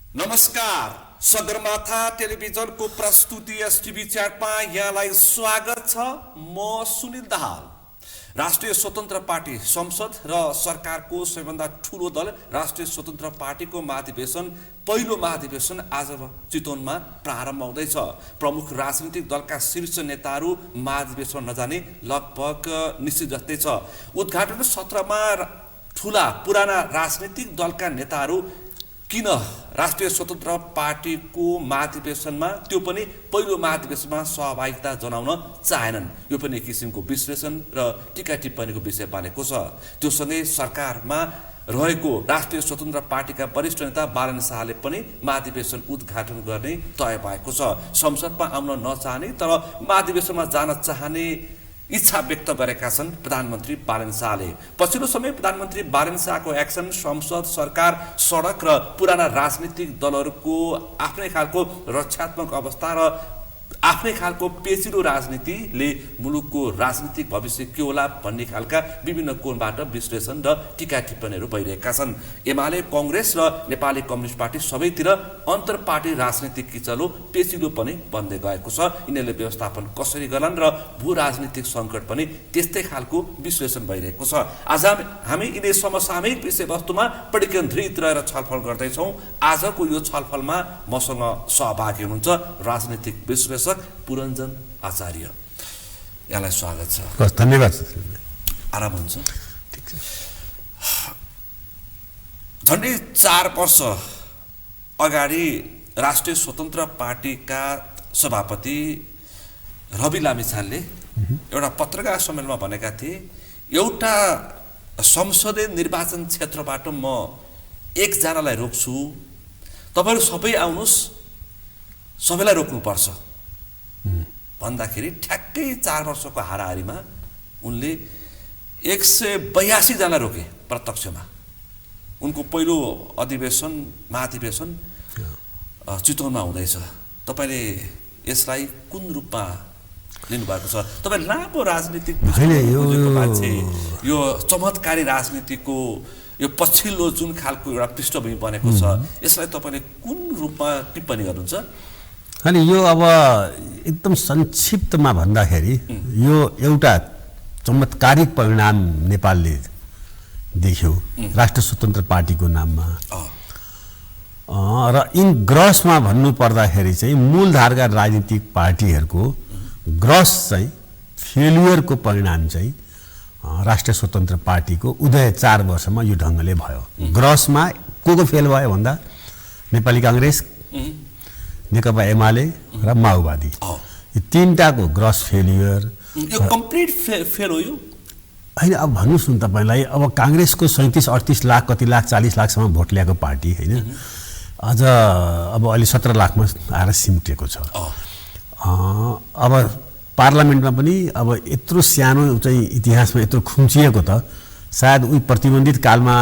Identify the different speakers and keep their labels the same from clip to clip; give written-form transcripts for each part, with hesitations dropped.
Speaker 1: नमस्कार, सगरमाथा टेलिभिजनको प्रस्तुति एसटिभी च्याटमा यहाँलाई स्वागत छ। म सुनिल दाहाल। राष्ट्रिय स्वतन्त्र पार्टी संसद र सरकारको सबैभन्दा ठूलो दल राष्ट्रिय स्वतन्त्र पार्टीको महाधिवेशन पहिलो महाधिवेशन आज चितवनमा प्रारम्भ हुँदैछ। प्रमुख राजनीतिक दलका शीर्ष नेताहरू महाधिवेशन नजाने लगभग निश्चित जस्तै छ। उद्घाटन सत्रमा ठूला पुराना राजनीतिक दलका नेताहरू किन राष्ट्रिय स्वतन्त्र पार्टीको महाधिवेशनमा त्यो पनि पहिलो महाधिवेशनमा सहभागिता जनाउन चाहेनन्, यो पनि एक किसिमको विश्लेषण र टीका टिप्पणीको विषय बनेको छ। त्यो सँगै सरकारमा रहेको राष्ट्रिय स्वतन्त्र पार्टीका वरिष्ठ नेता बालन शाहले पनि महाधिवेशन उद्घाटन गर्ने तय भएको छ। संसदमा आउन नचाहने तर महाधिवेशनमा जान चाहने इच्छा व्यक्त गरेका छन् प्रधानमन्त्री बालन शाहले। पछिल्लो समय प्रधानमन्त्री बालन शाहको एक्सन संसद, सरकार, सडक र पुराना राजनीतिक दलहरूको आफ्नै खालको रक्षात्मक अवस्था र आफ्नै खालको पेचिलो राजनीतिले मुलुकको राजनीतिक भविष्य के होला भन्ने खालका विभिन्न कोणबाट विश्लेषण र टीका टिप्पणीहरू भइरहेका छन्। एमाले, कांग्रेस र नेपाली कम्युनिस्ट पार्टी सबैतिर अन्तर पार्टी राजनीतिक किचलो पेचिलो पनि बन्दै गएको छ। यिनीहरूले व्यवस्थापन कसरी गर्लान् र भू राजनीतिक सङ्कट पनि त्यस्तै खालको विश्लेषण भइरहेको छ। आज हामी यिनै समसामयिक विषयवस्तुमा बढी केन्द्रित रहेर छलफल गर्दैछौँ। आजको यो छलफलमा मसँग सहभागी हुनुहुन्छ राजनीतिक विश्लेषक पुरञ्जन आचार्य। यहाँलाई स्वागत छ।
Speaker 2: धन्यवाद।
Speaker 1: आराम हुन्छ? ठिक छ। झन्डै 4 वर्ष अगाडि राष्ट्रिय स्वतन्त्र पार्टीका सभापति रवि लामिछानेले एउटा पत्रकार सम्मेलनमा भनेका थिए, एउटा संसदीय निर्वाचन क्षेत्रबाट म एकजनालाई रोक्छु, तपाईहरु सबै आउनुस्, सबैलाई रोक्नुपर्छ भन्दाखेरि ठ्याक्कै 4 वर्षको हाराहारीमा उनले 182 जना रोके प्रत्यक्षमा। उनको पहिलो अधिवेशन महाधिवेशन चितवनमा हुँदैछ। तपाईले यसलाई कुन रूपमा लिनुभएको छ? तपाईँ लामो राजनीतिक मान्छे, यो चमत्कारी राजनीतिको यो पछिल्लो जुन खालको एउटा पृष्ठभूमि बनेको छ, यसलाई तपाईले कुन रूपमा टिप्पणी गर्नुहुन्छ?
Speaker 2: अनि यो अब एकदम संक्षिप्तमा भन्दाखेरि यो एउटा चमत्कारिक परिणाम नेपालले देख्यो राष्ट्रिय स्वतन्त्र पार्टीको नाममा। र इन ग्रसमा भन्नु पर्दाखेरि चाहिँ मूलधारका राजनीतिक पार्टीहरूको ग्रस चाहिँ फेलियरको परिणाम चाहिँ राष्ट्रिय स्वतन्त्र पार्टीको उदय 4 वर्षमा यो ढङ्गले भयो। ग्रसमा को फेल भयो भन्दा नेपाली कांग्रेस, नेकपा एमाले र माओवादी, यो तीनटाको ग्रस फेलियर।
Speaker 1: यो कम्प्लिट फेल हो यो
Speaker 2: हैन? अब भन्नुस् न तपाईलाई, अब कांग्रेसको 37-38 लाख कति लाख 40 लाखसम्म भोट ल्याएको पार्टी हैन, अझ अब अलि 17 लाखमा आएर सिमटेको छ। अब पार्लियामेन्टमा पनि अब यत्रो सानो चाहिँ इतिहासमा यत्रो खुम्चिएको त सायद उही प्रतिबन्धित कालमा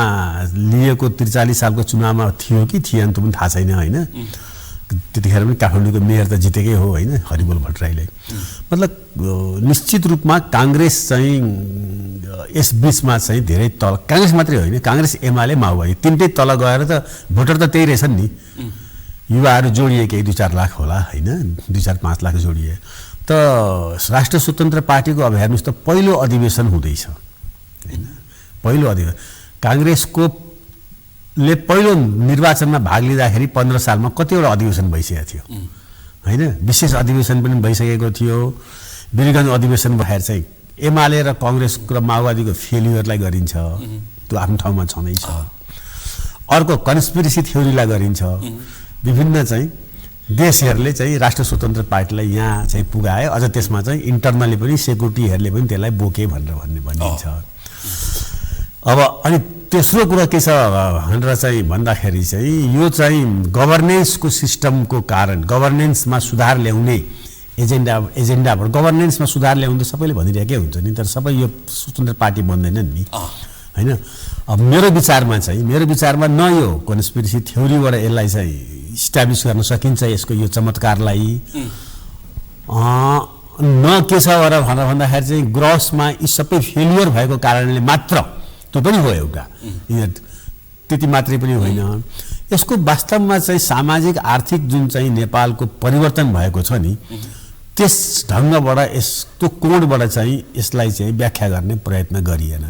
Speaker 2: लिएको 43 सालको चुनावमा थियो कि थिएन त्यो पनि थाहा छैन हैन। त्यतिखेर पनि काठमाडौँको मेयर त जितेकै हो हैन, हरिबोल भट्टराईले। मतलब निश्चित रूपमा कांग्रेस चाहिँ यस बीचमा चाहिँ धेरै तल, कांग्रेस मात्रै होइन, कांग्रेस, एमाले, माओवादी तीनटै तल गएर त भोटर त त्यही रहेछन् नि। युवाहरू जोडिए केही 2-4 लाख होला हैन, 2-4-5 लाख जोडिए। त राष्ट्रिय स्वतन्त्र पार्टीको अब हेर्नुस् त पहिलो अधिवेशन हुँदैछ हैन, पहिलो अधिवेशन। कांग्रेसको ले पहिलो निर्वाचनमा भाग लिँदाखेरि 15 सालमा कतिवटा अधिवेशन भइसकेको थियो हैन, विशेष अधिवेशन पनि भइसकेको थियो। वीरगञ्ज अधिवेशन भएर चाहिँ एमाले र कांग्रेस र माओवादीको फेलियरलाई गरिन्छ, त्यो आफ्नो ठाउँमा छँदैछ। अर्को कन्स्पिरेसी थ्योरीलाई गरिन्छ। विभिन्न चाहिँ देशहरूले चाहिँ राष्ट्रिय स्वतन्त्र पार्टीलाई यहाँ चाहिँ पुगायो, अझ त्यसमा चाहिँ इन्टरनली पनि सेक्युरिटीहरूले पनि त्यसलाई बोके भनेर भनिन्छ। अब अनि तेस्रो कुरा के छ भनेर चाहिँ भन्दाखेरि चाहिँ यो चाहिँ गभर्नेन्सको सिस्टमको कारण, गभर्नेन्समा सुधार ल्याउने एजेन्डाबाट गभर्नेन्समा सुधार ल्याउने सबैले भनिरहेकै हुन्छ नि, तर सबै यो स्वतन्त्र पार्टी बन्दैनन् नि हैन। अब मेरो विचारमा न यो कन्स्पिरेसी थ्योरीबाट यसलाई चाहिँ इस्टाब्लिस गर्न सकिन्छ, यसको यो चमत्कारलाई न के छ भनेर भन्दाखेरि चाहिँ ग्रसमा यी सबै फेलियर भएको कारणले मात्र त्यो पनि हो एउटा, त्यति मात्रै पनि होइन। यसको वास्तवमा चाहिँ सामाजिक आर्थिक जुन चाहिँ नेपालको परिवर्तन भएको छ नि त्यस ढङ्गबाट यस्तो कोणबाट चाहिँ यसलाई चाहिँ व्याख्या गर्ने प्रयत्न गरिएन।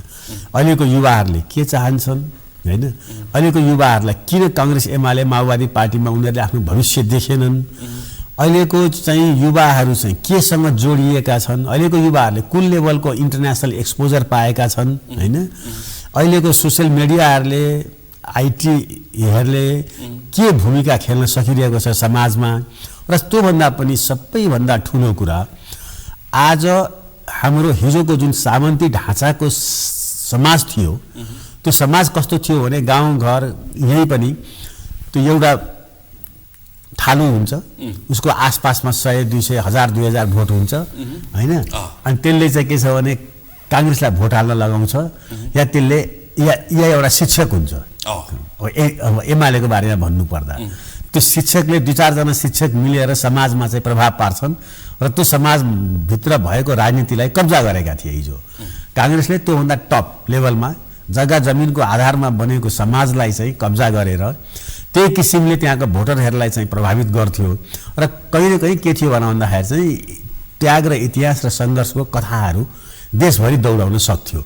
Speaker 2: अहिलेको युवाहरूले के चाहन्छन् हैन, अहिलेको युवाहरूलाई किन कांग्रेस एमाले माओवादी पार्टीमा उनीहरूले आफ्नो भविष्य देखेनन्, अहिलेको चाहिँ युवाहरू चाहिँ केसँग जोडिएका छन्, अहिलेको युवाहरूले कुन लेभलको इन्टरनेसनल एक्सपोजर पाएका छन् हैन, अहिलेको सोसियल मिडियाहरूले आइटीहरूले के भूमिका खेल्न सकिरहेको छ समाजमा र त्योभन्दा पनि सबैभन्दा ठुलो कुरा आज हाम्रो हिजोको जुन सामन्ती ढाँचाको समाज थियो त्यो समाज कस्तो थियो भने गाउँघर यही पनि त्यो एउटा ठालु हुन्छ, उसको आसपासमा 100, 200, 1000, 2000 भोट हुन्छ हैन, अनि त्यसले चाहिँ के छ भने कांग्रेसलाई भोट हाल्न लगाउँछ या त्यसले या एउटा शिक्षक हुन्छ। अब एमालेको बारेमा भन्नुपर्दा त्यो शिक्षकले 2-4 जना शिक्षक मिलेर समाजमा चाहिँ प्रभाव पार्छन् र त्यो समाजभित्र भएको राजनीतिलाई कब्जा गरेका थिए हिजो। कांग्रेसले त्योभन्दा टप लेभलमा जग्गा जमिनको आधारमा बनेको समाजलाई चाहिँ कब्जा गरेर त्यही किसिमले त्यहाँको भोटरहरूलाई चाहिँ प्रभावित गर्थ्यो र कहीँ न कहीँ के थियो भन्दाखेरि चाहिँ त्याग र इतिहास र सङ्घर्षको कथाहरू देशभरि दौडाउन सक्थ्यो।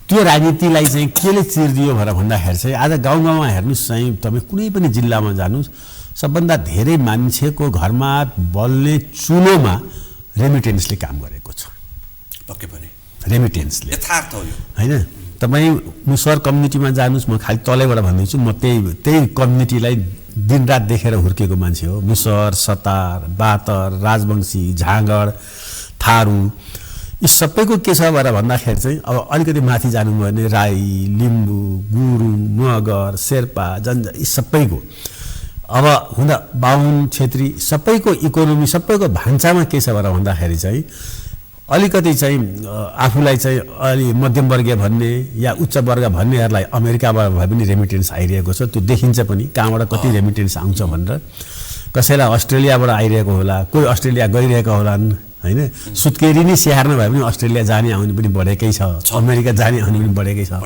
Speaker 2: त्यो राजनीतिलाई चाहिँ केले चिर्दियो भनेर भन्दाखेरि चाहिँ आज गाउँ गाउँमा हेर्नुहोस् चाहिँ तपाईँ कुनै पनि जिल्लामा जानुहोस् सबभन्दा धेरै मान्छेको घरमा बल्ने चुलोमा रेमिटेन्सले काम गरेको छ।
Speaker 1: पक्कै पनि
Speaker 2: रेमिटेन्सले
Speaker 1: यथार्थ हो यो
Speaker 2: हैन। तपाईँ मुसहर कम्युनिटीमा जानुहोस्, म खालि तलैबाट भन्दैछु, म त्यही कम्युनिटीलाई दिनरात देखेर हुर्केको मान्छे हो। मुसहर, सतार, बातर, राजवंशी, झाँगड, थारू यी सबैको के छ भनेर भन्दाखेरि चाहिँ अब अलिकति माथि जानुभयो भने राई, लिम्बू, गुरुङ, मगर, शेर्पा, जनजा यी सबैको अब हुँदा बाहुन, क्षेत्री सबैको इकोनोमी सबैको भान्सामा के छ भनेर भन्दाखेरि चाहिँ अलिकति चाहिँ आफूलाई चाहिँ अलि मध्यमवर्गीय भन्ने या उच्च वर्ग भन्नेहरूलाई अमेरिकाबाट भए पनि रेमिटेन्स आइरहेको छ। त्यो देखिन्छ पनि कहाँबाट कति रेमिटेन्स आउँछ भनेर। कसैलाई अस्ट्रेलियाबाट आइरहेको होला, कोही अस्ट्रेलिया गइरहेका होलान् हैन। सुत्केरी नै स्याहार्न भए पनि अस्ट्रेलिया जाने आउने पनि बढेकै छ, अमेरिका जाने आउने पनि बढेकै छ।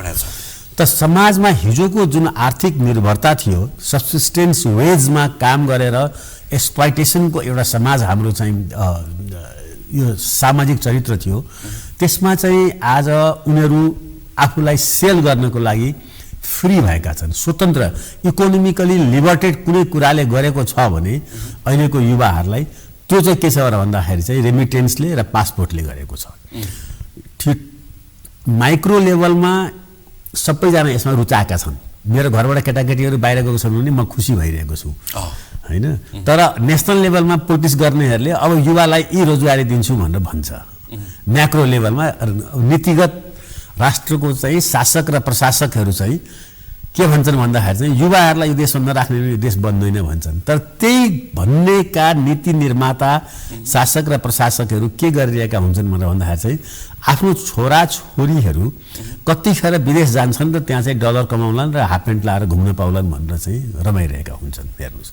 Speaker 2: त समाजमा हिजोको जुन आर्थिक निर्भरता थियो, सब्सिस्टेन्स वेजमा काम गरेर एक्सप्लोइटेसनको एउटा समाज हाम्रो चाहिँ यो सामाजिक चरित्र थियो, त्यसमा चाहिँ आज उनीहरू आफूलाई सेल गर्नको लागि फ्री भएका छन्, स्वतन्त्र इकोनोमिकली लिबर्टेड कुनै कुराले गरेको छ भने अहिलेको युवाहरूलाई त्यो चाहिँ के छ भन्दाखेरि चाहिँ रेमिटेन्सले र पासपोर्टले गरेको छ। ठिक माइक्रो लेभलमा सबैजना यसमा रुचाएका छन्। मेरो घरबाट केटाकेटीहरू बाहिर गएको छन् भने म खुसी भइरहेको छु हैन। तर नेसनल लेभलमा पोलिटिक्स गर्नेहरूले अब युवालाई यी रोजगारी दिन्छु भनेर भन्छ। म्याक्रो लेभलमा नीतिगत राष्ट्रको चाहिँ शासक र प्रशासकहरू चाहिँ के भन्छन् भन्दाखेरि चाहिँ युवाहरूलाई यो देशमा नराख्ने यो देश बन्दैन भन्छन्। तर त्यही भन्नेका नीति निर्माता शासक र प्रशासकहरू के गरिरहेका हुन्छन् भनेर भन्दाखेरि चाहिँ आफ्नो छोरा छोरीहरू कतिखेर विदेश जान्छन् र त्यहाँ चाहिँ डलर कमाउलान् र हाफ प्यान्ट लाएर घुम्न पाउलान् भनेर चाहिँ रमाइरहेका हुन्छन्। हेर्नुहोस्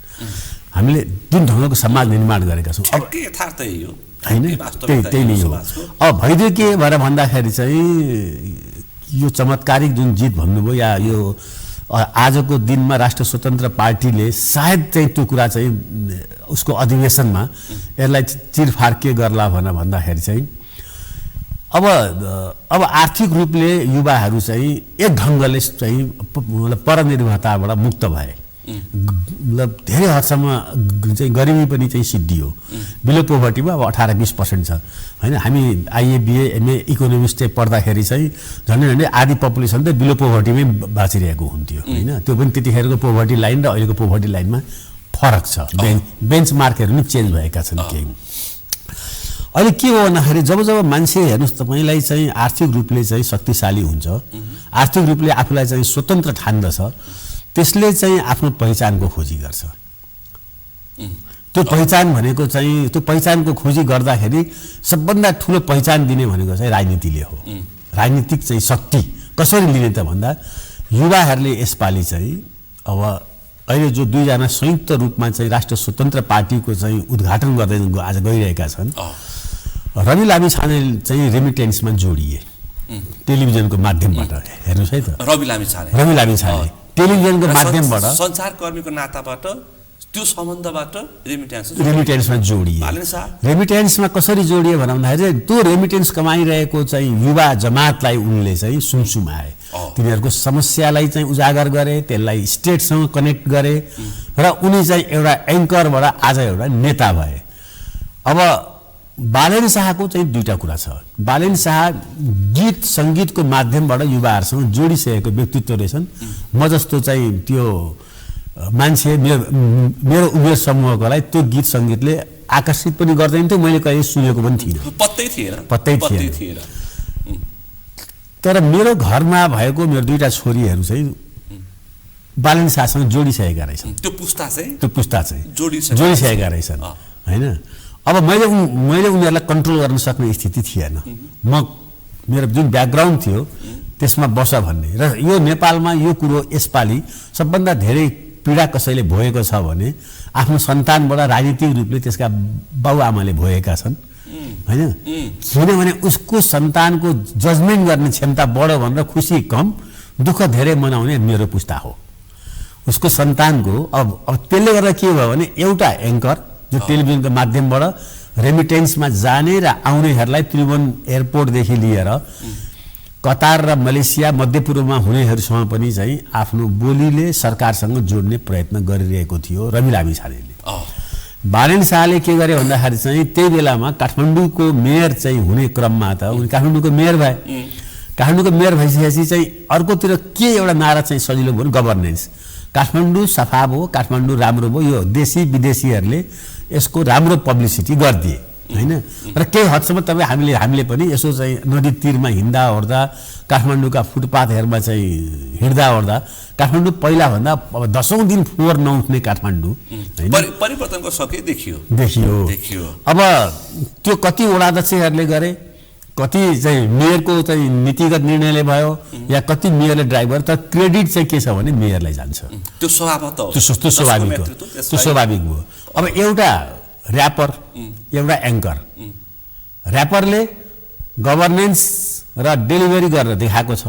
Speaker 2: हामीले जुन ढङ्गको समाज निर्माण गरेका छौँ अब
Speaker 1: यथार्थ हो
Speaker 2: हैन, त्यही नै हो। अब भइदियो के भनेर भन्दाखेरि चाहिँ यो चमत्कारिक जुन जित भन्नुभयो या यो आजको दिनमा राष्ट्र स्वतन्त्र पार्टीले सायद चाहिँ त्यो कुरा चाहिँ उसको अधिवेशनमा यसलाई चिरफार के गर्ला भनेर भन्दाखेरि चाहिँ अब आर्थिक रूपले युवाहरू चाहिँ एक ढङ्गले चाहिँ परनिर्भरताबाट मुक्त भए, मतलब धेरै हदसम्म चाहिँ गरिबी पनि चाहिँ सिद्धियो। बिलो पोभर्टीमा अब 18-20% छ हैन। हामी आइए बिए एमए इकोनोमिक्स चाहिँ पढ्दाखेरि चाहिँ झन्डै आधी पपुलेसन त बिलो पोभर्टीमै बाँचिरहेको हुन्थ्यो हैन। त्यो पनि त्यतिखेरको पोभर्टी लाइन र अहिलेको पोभर्टी लाइनमा फरक छ। बेन्चमार्कहरू नि चेन्ज भएका छन् केही। अहिले के हो भन्दाखेरि जब मान्छे हेर्नुहोस् तपाईँलाई चाहिँ आर्थिक रूपले चाहिँ शक्तिशाली हुन्छ, आर्थिक रूपले आफूलाई चाहिँ स्वतन्त्र ठान्दछ, त्यसले चाहिँ आफ्नो पहिचानको खोजी गर्छ। त्यो पहिचान भनेको चाहिँ त्यो पहिचानको खोजी गर्दाखेरि सबभन्दा ठुलो पहिचान दिने भनेको चाहिँ राजनीतिले हो। राजनीतिक चाहिँ शक्ति कसरी लिने त भन्दा युवाहरूले यसपालि चाहिँ अब अहिले जो 2 जना संयुक्त रूपमा चाहिँ राष्ट्र स्वतन्त्र पार्टीको चाहिँ उद्घाटन गर्दै आज गइरहेका छन्। रवि लामिछाने चाहिँ रेमिटेन्समा जोडिए टेलिभिजनको माध्यमबाट। हेर्नुहोस् है त, रवि लामिछाने टेलिभिजनको माध्यमबाट
Speaker 1: सञ्चारकर्मीको नाताबाट त्यो सम्बन्धबाट
Speaker 2: रेमिटेन्समा जोडिए।
Speaker 1: बालेन शाह
Speaker 2: रेमिटेन्समा कसरी जोडिए भन्दाखेरि त्यो रेमिटेन्स कमाइरहेको चाहिँ युवा जमातलाई उनले चाहिँ सुमसुमाए, तिनीहरूको समस्यालाई चाहिँ उजागर गरे, त्यसलाई स्टेटसँग कनेक्ट गरे र उनी चाहिँ एउटा एङ्करबाट आज एउटा नेता भए। अब बालेन शाहको चाहिँ दुईटा कुरा छ। बालेन शाह गीत सङ्गीतको माध्यमबाट युवाहरूसँग जोडिसकेको व्यक्तित्व रहेछन्। म जस्तो चाहिँ त्यो मान्छे मेरो उमेर समूहकोलाई त्यो गीत सङ्गीतले आकर्षित पनि गर्दैन थियो, मैले कहिले सुनेको पनि थिइनँ, पत्तै थिएन। तर मेरो घरमा भएको मेरो दुईटा छोरीहरू चाहिँ बालेन शाहसँग जोडिसकेका रहेछन्।
Speaker 1: त्यो पुस्ता चाहिँ
Speaker 2: जोडिसकेका रहेछन् होइन। अब मैले उनीहरूलाई कन्ट्रोल गर्न सक्ने स्थिति थिएन। मेरो जुन ब्याकग्राउन्ड थियो त्यसमा बस भन्ने र यो नेपालमा यो कुरो यसपालि सबभन्दा धेरै पीडा कसैले भोगेको छ भने आफ्नो सन्तानबाट राजनीतिक रूपले त्यसका बाबुआमाले भोगेका छन् होइन। किनभने उसको सन्तानको जजमेन्ट गर्ने क्षमता बढो भनेर खुसी कम, दुःख धेरै मनाउने मेरो पुस्ता हो। उसको सन्तानको अब त्यसले गर्दा के भयो भने एउटा एङ्कर जो टेलिभिजनको माध्यमबाट रेमिटेन्समा जाने र आउनेहरूलाई त्रिभुवन एयरपोर्टदेखि लिएर कतार र मलेसिया मध्यपूर्वमा हुनेहरूसँग पनि चाहिँ आफ्नो बोलीले सरकारसँग जोड्ने प्रयत्न गरिरहेको थियो रवि लामिछानेले। बालेन शाहले के गरे भन्दाखेरि चाहिँ त्यही बेलामा काठमाडौँको मेयर चाहिँ हुने क्रममा त उनी काठमाडौँको मेयर भए। काठमाडौँको मेयर भइसकेपछि चाहिँ अर्कोतिर के एउटा नारा चाहिँ सजिलो भयो, गभर्नेन्स। काठमाडौँ सफा भयो, काठमाडौँ राम्रो भयो, यो देशी विदेशीहरूले यसको राम्रो पब्लिसिटी गरिदिए होइन। र केही हदसम्म तपाईँ हामीले पनि यसो चाहिँ नदी तीरमा हिँड्दा ओर्दा काठमाडौँका फुटपाथहरूमा चाहिँ हिँड्दा ओर्दा काठमाडौँ पहिलाभन्दा अब 10औं दिन फोहोर नउठ्ने काठमाडौँ होइन,
Speaker 1: परिवर्तनको सके देखियो।
Speaker 2: अब त्यो कति वडा अध्यक्षहरूले गरे, कति चाहिँ मेयरको चाहिँ नीतिगत निर्णयले भयो या कति मेयरले ड्राइभर, तर क्रेडिट चाहिँ के छ भने मेयरलाई जान्छ।
Speaker 1: त्यो
Speaker 2: स्वाभाविक भयो। अब एउटा ऱ्यापर एउटा एङ्कर, ऱ्यापरले गभर्नेन्स र डेलिभरी गरेर देखाएको छ,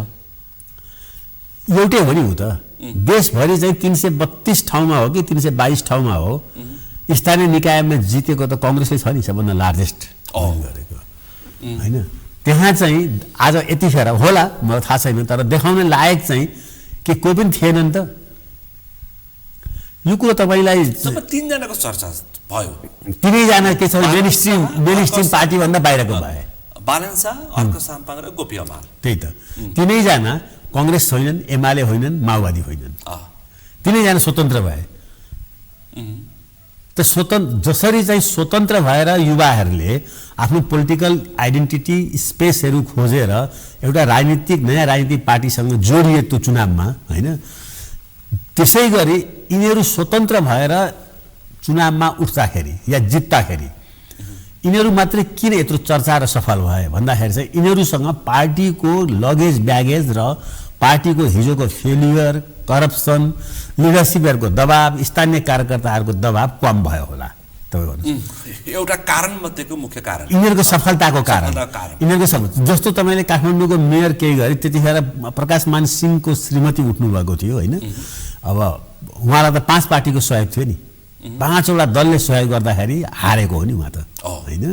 Speaker 2: एउटै हो नि। ऊ त देशभरि चाहिँ 332 ठाउँमा हो कि 322 ठाउँमा हो स्थानीय निकायमा जितेको त कङ्ग्रेसले छ नि सबभन्दा लार्जेस्ट गरेको होइन। त्यहाँ चाहिँ आज यतिखेर होला मलाई थाहा छैन, तर देखाउने लायक चाहिँ के कोही पनि थिएन नि त। यो कुरो तपाईँलाई
Speaker 1: तीनजनाको चर्चा भयो,
Speaker 2: तिनैजना के छ मेनस्ट्रिम पार्टीभन्दा बाहिरको भए,
Speaker 1: बालेन शाह, अर्क साम्पाङ र गोपी हमाल।
Speaker 2: त्यही त तिनैजना कङ्ग्रेस होइनन्, एमाले होइनन्, माओवादी होइनन्, तिनैजना स्वतन्त्र भए। त जसरी चाहिँ स्वतन्त्र भएर युवाहरूले आफ्नो पोलिटिकल आइडेन्टिटी स्पेसहरू खोजेर एउटा नयाँ राजनीतिक पार्टीसँग जोडिए त्यो चुनावमा होइन, त्यसै गरी यिनीहरू स्वतन्त्र भएर चुनावमा उठ्दाखेरि या जित्दाखेरि यिनीहरू मात्रै किन यत्रो चर्चा र सफल भए भन्दाखेरि चाहिँ यिनीहरूसँग पार्टीको लगेज ब्यागेज र पार्टीको हिजोको फेलियर, करप्सन, लिडरसिपहरूको दबाब, स्थानीय कार्यकर्ताहरूको दबाब कम भयो होला।
Speaker 1: एउटा कारण मध्येको मुख्य कारण
Speaker 2: यिनीहरूको सफलताको कारण यिनीहरूको जस्तो तपाईँले काठमाडौँको मेयर केही गरे त्यतिखेर प्रकाशमान सिंहको श्रीमती उठ्नुभएको थियो होइन। अब उहाँलाई त 5 पार्टीको सहयोग थियो नि, 5वटा दलले सहयोग गर्दाखेरि हारेको हो नि उहाँ त होइन।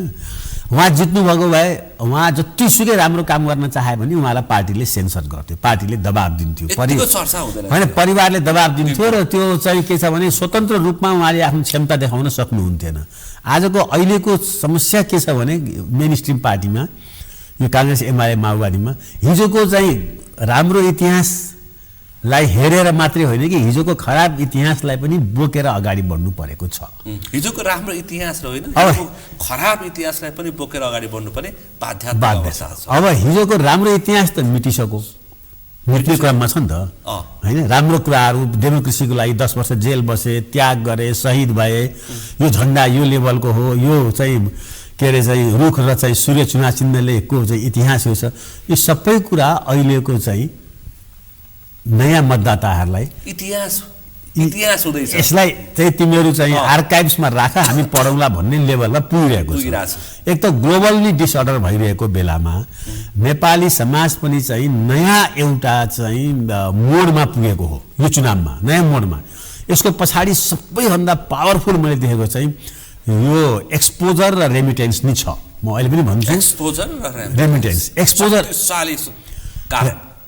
Speaker 2: उहाँ जित्नुभएको भए उहाँ जतिसुकै राम्रो काम गर्न चाहे भने उहाँलाई पार्टीले सेन्सर गर्थ्यो, पार्टीले दबाब दिन्थ्यो, होइन परिवारले दबाब दिन्थ्यो र त्यो चाहिँ के छ भने स्वतन्त्र रूपमा उहाँले आफ्नो क्षमता देखाउन सक्नुहुन्थेन। आजको अहिलेको समस्या के छ भने मेन स्ट्रिम पार्टीमा यो काङ्ग्रेस एमाले माओवादीमा हिजोको चाहिँ राम्रो इतिहासलाई हेरेर मात्रै होइन कि हिजोको खराब इतिहासलाई पनि बोकेर अगाडि बढ्नु परेको छ।
Speaker 1: हिजोको राम्रो इतिहास र होइन खराब इतिहासलाई पनि बोकेर अगाडि बढ्नु पर्ने बाध्य छ।
Speaker 2: अब हिजोको राम्रो इतिहास त मिटिसक्यो, मृत्यु क्रममा छ नि त होइन। राम्रो कुराहरू डेमोक्रेसीको लागि 10 वर्ष जेल बसे, त्याग गरे, शहीद भए, यो झन्डा यो लेभलको हो, यो चाहिँ के अरे चाहिँ रुख र चाहिँ सूर्य चुना चिन्हलेको चाहिँ इतिहास हो छ। यो सबै कुरा अहिलेको चाहिँ नयाँ मतदाताहरूलाई
Speaker 1: इतिहास हुँदैछ
Speaker 2: यसलाई चाहिँ तिमीहरू चाहिँ आर्काइभ्समा राख हामी पढौँला भन्ने लेभलमा पुगिरहेको छ। एक त ग्लोबल्ली डिसअर्डर भइरहेको बेलामा नेपाली समाज पनि चाहिँ नयाँ एउटा चाहिँ मोडमा पुगेको हो यो चुनावमा, नयाँ मोडमा। यसको पछाडि सबैभन्दा पावरफुल मैले देखेको चाहिँ यो एक्सपोजर र रेमिटेन्स नै छ। म अहिले पनि भन्छु
Speaker 1: एक्सपोजर र
Speaker 2: रेमिटेन्स। एक्सपोजर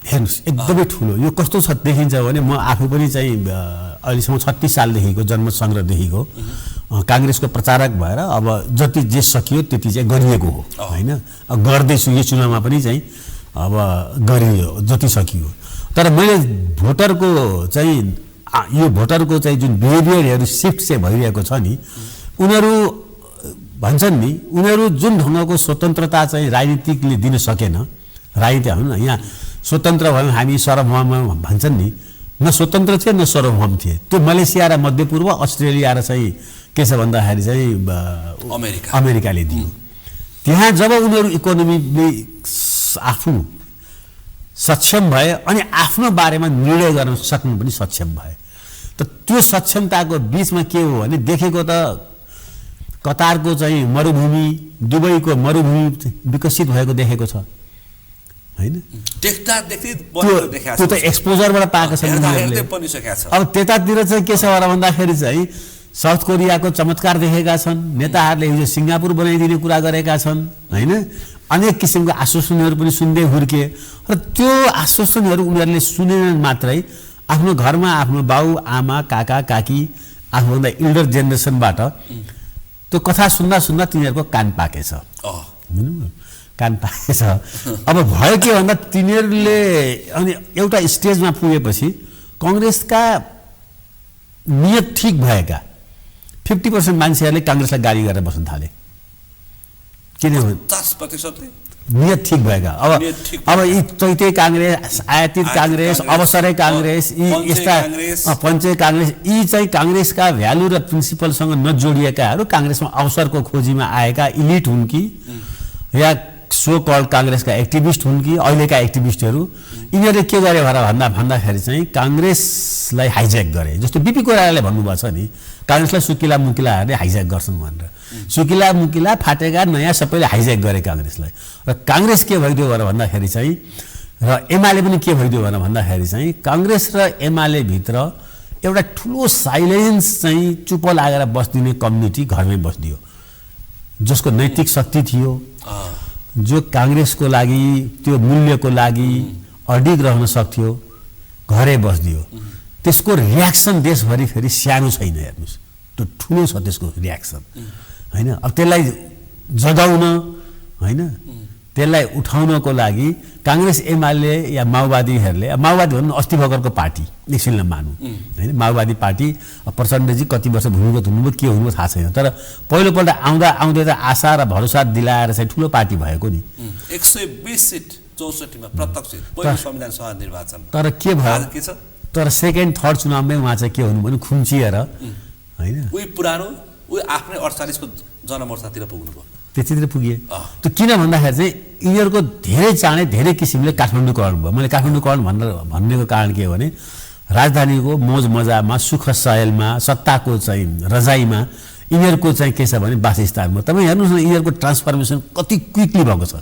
Speaker 2: हेर्नुहोस् एकदमै ठुलो यो कस्तो छ देखिन्छ भने म आफू पनि चाहिँ अहिलेसम्म 36 सालदेखिको जन्म सङ्ग्रहदेखिको काङ्ग्रेसको प्रचारक भएर अब जति जे सकियो त्यति चाहिँ गरिएको हो होइन। गर्दैछु यो चुनावमा पनि चाहिँ अब गरियो जति सकियो। तर मैले भोटरको चाहिँ यो भोटरको चाहिँ जुन बिहेभियरहरू सिफ्ट चाहिँ भइरहेको छ नि, उनीहरू भन्छन् नि उनीहरू जुन ढङ्गको स्वतन्त्रता चाहिँ राजनीतिकले दिन सकेन, राजनीति भनौँ न यहाँ स्वतन्त्र भयौँ हामी सार्वभौम भन्छन् नि, न स्वतन्त्र थिए न सार्वभौम थिए। त्यो मलेसिया र मध्यपूर्व अस्ट्रेलिया र चाहिँ के छ भन्दाखेरि चाहिँ अमेरिकाले दियो। त्यहाँ जब उनीहरू इकोनोमीले आफू सक्षम भए अनि आफ्नो बारेमा निर्णय गर्न सक्नु पनि सक्षम भए। त त्यो सक्षमताको बिचमा के हो भने देखेको त कतारको चाहिँ मरुभूमि, दुबईको मरुभूमि विकसित भएको देखेको छ हैन। त्यो त एक्सपोजरबाट पाएको छ। अब त्यतातिर चाहिँ के छ भन्दाखेरि चाहिँ साउथ कोरियाको चमत्कार देखेका छन् नेताहरूले, हिजो सिङ्गापुर बनाइदिने कुरा गरेका छन् हैन। अनेक किसिमको आश्वासनहरू पनि सुन्दै हुर्के र त्यो आश्वासनहरू उनीहरूले सुनेनन् मात्रै, आफ्नो घरमा आफ्नो बाउ आमा काका काकी आफूभन्दा इल्डर जेनेरेसनबाट त्यो कथा सुन्दा सुन्दा तिनीहरूको कान पाकेछ, कान पाकेछ। अब भयो के भन्दा तिनीहरूले अनि एउटा स्टेजमा पुगेपछि कङ्ग्रेसका नियत ठिक भएका 50% मान्छेहरूले काङ्ग्रेसलाई गाली गरेर बस्न थाले। किनभने
Speaker 1: 50%
Speaker 2: नियत ठिक भएका अब यी चैते काङ्ग्रेस, आयातित काङ्ग्रेस, अवसरै काङ्ग्रेस, यी यस्ता पञ्चायत काङ्ग्रेस, यी चाहिँ काङ्ग्रेसका भ्यालु र प्रिन्सिपलसँग नजोडिएकाहरू काङ्ग्रेसमा अवसरको खोजीमा आएका इलिट हुन् कि या सो कल्ड काङ्ग्रेसका एक्टिभिस्ट हुन् कि अहिलेका एक्टिभिस्टहरू, यिनीहरूले के गरे भन्दाखेरि चाहिँ काङ्ग्रेसलाई हाइज्याक गरे। जस्तो बिपी कोइरालाले भन्नुभएको छ नि काङ्ग्रेसलाई सुकिला मुकिलाहरूले हाइज्याक गर्छन् भनेर। सुकिला मुकिला फाटेका नयाँ सबैले हाइज्याक गरे काङ्ग्रेसलाई। र काङ्ग्रेस के भइदियो भन्दाखेरि चाहिँ र एमाले पनि के भइदियो भन्दाखेरि चाहिँ काङ्ग्रेस र एमाले भित्र एउटा ठुलो साइलेन्स चाहिँ चुप लागेर बस्दिने कम्युनिटी घरमै बस्दियो, जसको नैतिक शक्ति थियो, जो काङ्ग्रेसको लागि त्यो मूल्यको लागि अडिग रहन सक्थ्यो, घरै बस्दियो। त्यसको रियाक्सन देशभरि फेरि सानो छैन, हेर्नुहोस् त्यो ठुलो छ त्यसको रियाक्सन होइन। अब त्यसलाई जगाउन होइन, त्यसलाई उठाउनको लागि काङ्ग्रेस एमाले या माओवादीहरूले, माओवादी भन्नु अस्ति भर्खरको पार्टी एकछिन नमानौँ होइन, माओवादी पार्टी प्रचण्डजी कति वर्ष भूमिगत हुनुभयो के हुनुभयो थाहा छैन, तर पहिलोपल्ट आउँदै त आशा र भरोसा दिलाएर चाहिँ ठुलो पार्टी भएको नि।
Speaker 1: 120 सिट 64 मा प्रत्यक्ष पहिलो संविधान सभा निर्वाचन।
Speaker 2: तर के भयो, तर सेकेन्ड थर्ड चुनावमै उहाँ चाहिँ के हुनु भने खुम्चिएर होइन,
Speaker 1: उही पुरानो उही आफ्नै 48 को जनमोर्चातिर पुग्नुभयो,
Speaker 2: त्यतितिर पुगे। त्यो किन भन्दाखेरि चाहिँ यिनीहरूको धेरै चाँडै धेरै किसिमले काठमाडौँकरण भयो। मैले काठमाडौँकरण भन्नेको कारण के हो भने राजधानीको मोज मजामा सुख सयलमा सत्ताको चाहिँ रजाइमा यिनीहरूको चाहिँ के छ भने वासस्थानमा। तपाईँ हेर्नुहोस् न यिनीहरूको ट्रान्सफर्मेसन कति क्विकली भएको छ।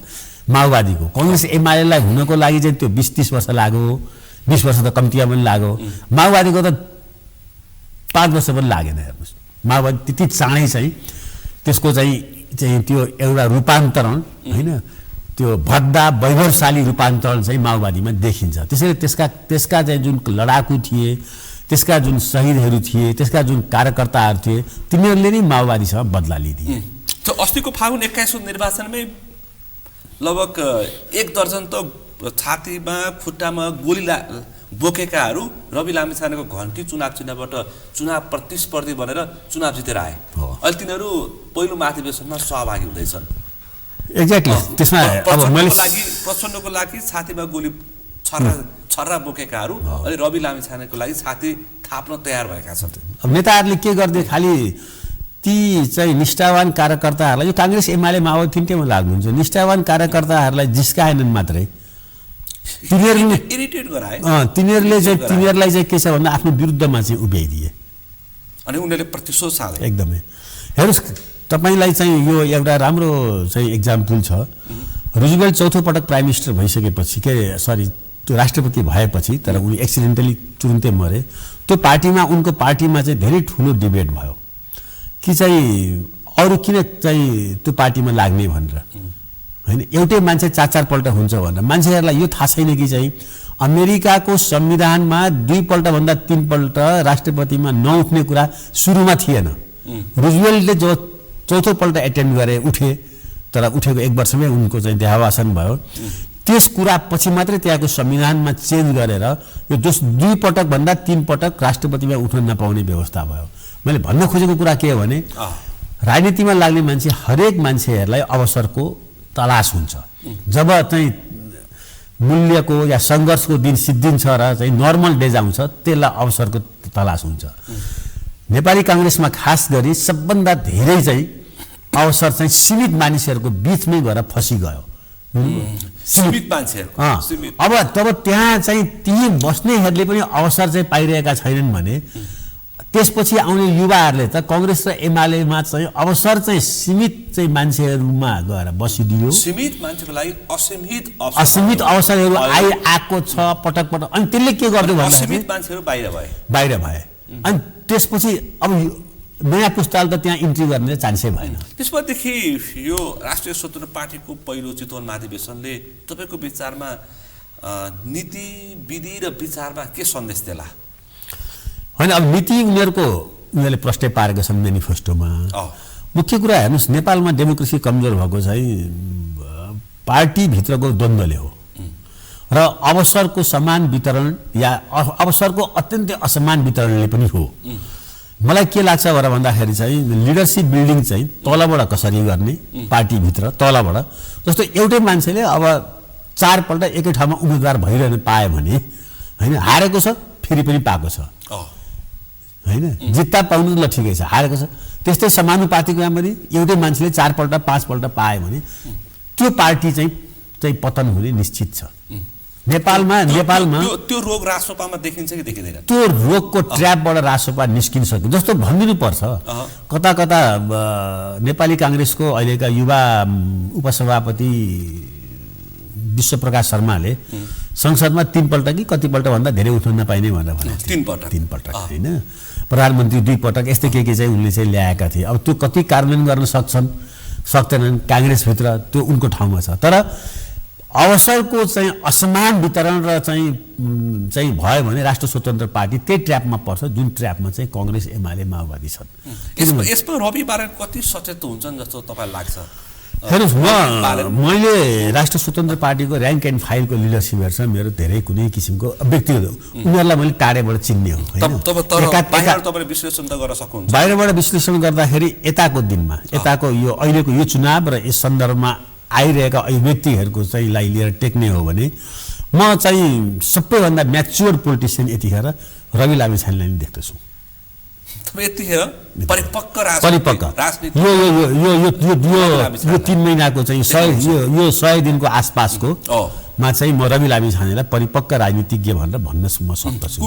Speaker 2: माओवादीको कङ्ग्रेस एमालेलाई हुनको लागि चाहिँ त्यो 20-30 वर्ष लाग्यो, 20 वर्ष त कम्तीमा पनि लाग्यो। माओवादीको त 5 वर्ष पनि लागेन। हेर्नुहोस् माओवादी त्यति चाँडै चाहिँ त्यसको चाहिँ त्यो एउटा रूपान्तरण होइन, त्यो भद्दा वैभवशाली रूपान्तरण चाहिँ माओवादीमा देखिन्छ। त्यसैले त्यसका चाहिँ जुन लडाकु थिए, त्यसका जुन शहीदहरू थिए, त्यसका जुन कार्यकर्ताहरू थिए, तिनीहरूले नै माओवादीसँग बदला लिदिए।
Speaker 1: अस्तिको फागुन 21 निर्वाचनमै लगभग 1 दर्जन त छातीमा खुट्टामा गोली बोकेकाहरू रवि लामिछानेको घन्टी चुनाव चिन्हबाट चुनाव प्रतिस्पर्धी बनेर चुनाव जितेर आए। अहिले तिनीहरू पहिलो महाधिवेशनमा सहभागी हुँदैछन्।
Speaker 2: एक्ज्याक्टली। त्यसमा अब मैले
Speaker 1: प्रचण्डको लागि छातीमा गोली छर्रा बोकेकाहरू अहिले रवि लामिछानेको लागि छाती थाप्न तयार भएका छन्।
Speaker 2: अब नेताहरूले के गर्दै खालि ती चाहिँ निष्ठावान कार्यकर्ताहरूलाई, यो काङ्ग्रेस एमाले माओवादी तिनटैमा लागु हुन्छ, निष्ठावान कार्यकर्ताहरूलाई जिस्काएनन् मात्रै, तिनीहरूले
Speaker 1: इरिटेट गराए
Speaker 2: तिनीहरूलाई चाहिँ के छ भन्दा आफ्नो विरुद्धमा चाहिँ उभ्याइदिए
Speaker 1: अनि उनीहरूले प्रतिशोध साधे
Speaker 2: एकदमै। हेर्नुहोस् तपाईँलाई चाहिँ यो एउटा राम्रो चाहिँ इक्जाम्पल छ। रुजवेल्ट चौथो पटक प्राइम मिनिस्टर भइसकेपछि त्यो राष्ट्रपति भएपछि तर उनी एक्सिडेन्टली तुरुन्तै मरे। त्यो पार्टीमा उनको पार्टीमा चाहिँ धेरै ठुलो डिबेट भयो कि चाहिँ अरू किन चाहिँ त्यो पार्टीमा लाग्ने भनेर होइन। एउटै मान्छे 4 पल्ट हुन्छ भनेर मान्छेहरूलाई यो थाहा छैन कि चाहिँ अमेरिकाको संविधानमा 2 पल्टभन्दा 3 पल्ट राष्ट्रपतिमा नउठ्ने कुरा सुरुमा थिएन। रुजवेल्टले जो चौथो पल्ट एटेम्प गरे उठे तर उठेको 1 वर्षमै उनको चाहिँ देहावसान भयो। त्यस कुरा पछि मात्रै त्यहाँको संविधानमा चेन्ज गरेर यो 2 पटक भन्दा 3 पटक राष्ट्रपतिमा उठ्न नपाउने व्यवस्था भयो। मैले भन्न खोजेको कुरा के हो भने राजनीतिमा लाग्ने मान्छे हरेक मान्छेहरूलाई अवसरको तलास हुन्छ। जब चाहिँ मूल्यको या सङ्घर्षको दिन सिद्धिन्छ र चाहिँ नर्मल डेज आउँछ त्यसलाई अवसरको तलास हुन्छ। नेपाली काङ्ग्रेसमा खास गरी सबभन्दा धेरै चाहिँ अवसर चाहिँ सीमित मानिसहरूको बिचमै गएर फसिगयो।
Speaker 1: सीमित मान्छेहरू
Speaker 2: अब तब त्यहाँ चाहिँ ती बस्नेहरूले पनि अवसर चाहिँ पाइरहेका छैनन् भने त्यसपछि आउने युवाहरूले त कांग्रेस र एमालेमा चाहिँ अवसर चाहिँ सीमित चाहिँ मान्छेहरूमा गएर बसिदियो।
Speaker 1: सीमित मान्छेको लागि
Speaker 2: असीमित अवसरहरू आएको छ पटक पटक। अनि त्यसले के गर्दै भन्दा
Speaker 1: असीमित मान्छेहरू
Speaker 2: बाहिर भए अनि त्यसपछि अब नयाँ पुस्ताले त त्यहाँ इन्ट्री गर्ने चान्सै भएन।
Speaker 1: त्यसपछि यो राष्ट्रिय स्वतन्त्र पार्टीको पहिलो चितवन महाधिवेशनले तपाईको विचारमा नीति विधि र विचारमा के सन्देश देला?
Speaker 2: होइन अब नीति उनीहरूले प्रश्नै पारेका छन् मेनिफेस्टोमा। मुख्य कुरा हेर्नुहोस् नेपालमा डेमोक्रेसी कमजोर भएको चाहिँ पार्टीभित्रको द्वन्द्वले हो र अवसरको समान वितरण या अवसरको अत्यन्तै असमान वितरणले पनि हो। मलाई के लाग्छ भन्दाखेरि चाहिँ लिडरसिप बिल्डिङ चाहिँ तलबाट कसरी गर्ने पार्टीभित्र तलबाट। जस्तो एउटै मान्छेले अब 4 पल्ट एकै ठाउँमा उम्मेदवार भइरहन पायो भने होइन हारेको छ फेरि पनि पाएको छ होइन जित्ता पाउनु ल ठिकै छ हारेको छ। त्यस्तै समानुपातिकमा पनि एउटै मान्छेले 4 पल्ट 5 पल्ट पायो भने त्यो पार्टी चाहिँ पतन हुने निश्चित छ। नेपालमा
Speaker 1: त्यो रोग रासोपामा देखिन्छ कि देखिँदैन?
Speaker 2: त्यो रोगको ट्र्यापबाट रासोपा निस्किन सक्यो। जस्तो भनिदिनु पर्छ कता कता नेपाली काङ्ग्रेसको अहिलेका युवा उपसभापति विश्वप्रकाश शर्माले संसदमा 3 पल्ट कि कति पल्ट भन्दा धेरै उठ्न नपाइने भनेर भने
Speaker 1: 3
Speaker 2: पल्ट होइन। प्रधानमन्त्री 2 पटक यस्तै के चाहिँ उनले चाहिँ ल्याएका थिए। अब त्यो कति कार्यान्वयन गर्न सक्दैनन् काङ्ग्रेसभित्र त्यो उनको ठाउँमा छ। तर अवसरको चाहिँ असमान वितरण र चाहिँ भयो भने राष्ट्र स्वतन्त्र पार्टी त्यही ट्र्यापमा पर्छ जुन ट्र्यापमा चाहिँ कांग्रेस एमाले माओवादी छन्।
Speaker 1: यसमा रवि बारेन कति सचेत हुन्छन् जस्तो तपाईलाई लाग्छ?
Speaker 2: हेर्नुहोस् मैले राष्ट्र स्वतन्त्र पार्टीको र्याङ्क एन्ड फाइलको लिडरसिप हेर्छ मेरो धेरै कुनै किसिमको व्यक्तिगत उनीहरूलाई मैले टाढेबाट चिन्ने हो
Speaker 1: होइन। विश्लेषण त गर्न सक्नुहुन्छ
Speaker 2: बाहिरबाट विश्लेषण गर्दाखेरि यताको यो अहिलेको यो चुनाव र यस सन्दर्भमा आइरहेका व्यक्तिहरूको चाहिँ लाई लिएर टेक्ने हो भने म चाहिँ सबैभन्दा म्याच्योर पोलिटिसियन यतिखेर रवि लामिछानेलाई नै देख्दछु। यो 3 महिनाको चाहिँ 100 दिनको आसपासको मा चाहिँ म रवि लामिछानेलाई परिपक्व राजनीतिज्ञ भनेर भन्न म सक्दछु।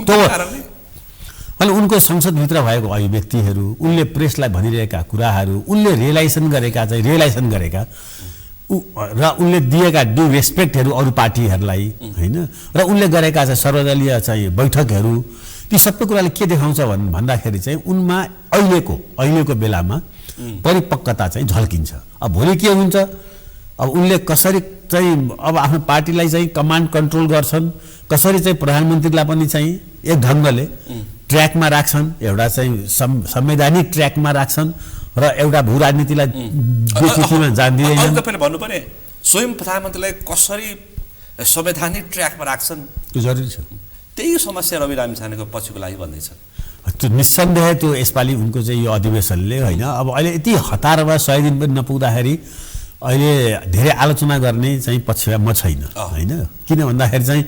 Speaker 2: अनि उनको संसदभित्र भएको अभिव्यक्तिहरू उनले प्रेसलाई भनिरहेका कुराहरू उनले रियलाइजेसन गरेका र उनले दिएका ड्यु रेस्पेक्टहरू अरू पार्टीहरूलाई होइन र उनले गरेका चाहिँ सर्वदलीय चाहिँ बैठकहरू ती सबै कुराले के देखाउँछ भन्दाखेरि चाहिँ उनमा अहिलेको बेलामा परिपक्वता चाहिँ झल्किन्छ। अब भोलि के हुन्छ अब उनले कसरी चाहिँ अब आफ्नो पार्टीलाई चाहिँ कमान्ड कन्ट्रोल गर्छन् कसरी चाहिँ प्रधानमन्त्रीलाई पनि चाहिँ एक ढङ्गले ट्र्याकमा राख्छन् एउटा चाहिँ संवैधानिक ट्र्याकमा राख्छन् र एउटा भू राजनीतिलाई बेचिमा जान दिँदैन।
Speaker 1: तपाईले भन्नु पर्ने स्वयं प्रधानमन्त्रीलाई कसरी संवैधानिक ट्र्याकमा राख्छन्
Speaker 2: त्यो जरुरी छ।
Speaker 1: त्यही समस्या रवि लामिछानेको पछिको लागि भन्दैछन्।
Speaker 2: त्यो निस्सन्देह त्यो यसपालि उनको चाहिँ यो अधिवेशनले होइन अब अहिले यति हतारमा 100 दिन पनि नपुग्दाखेरि अहिले धेरै आलोचना गर्ने चाहिँ पक्षमा म छैन होइन। किन भन्दाखेरि चाहिँ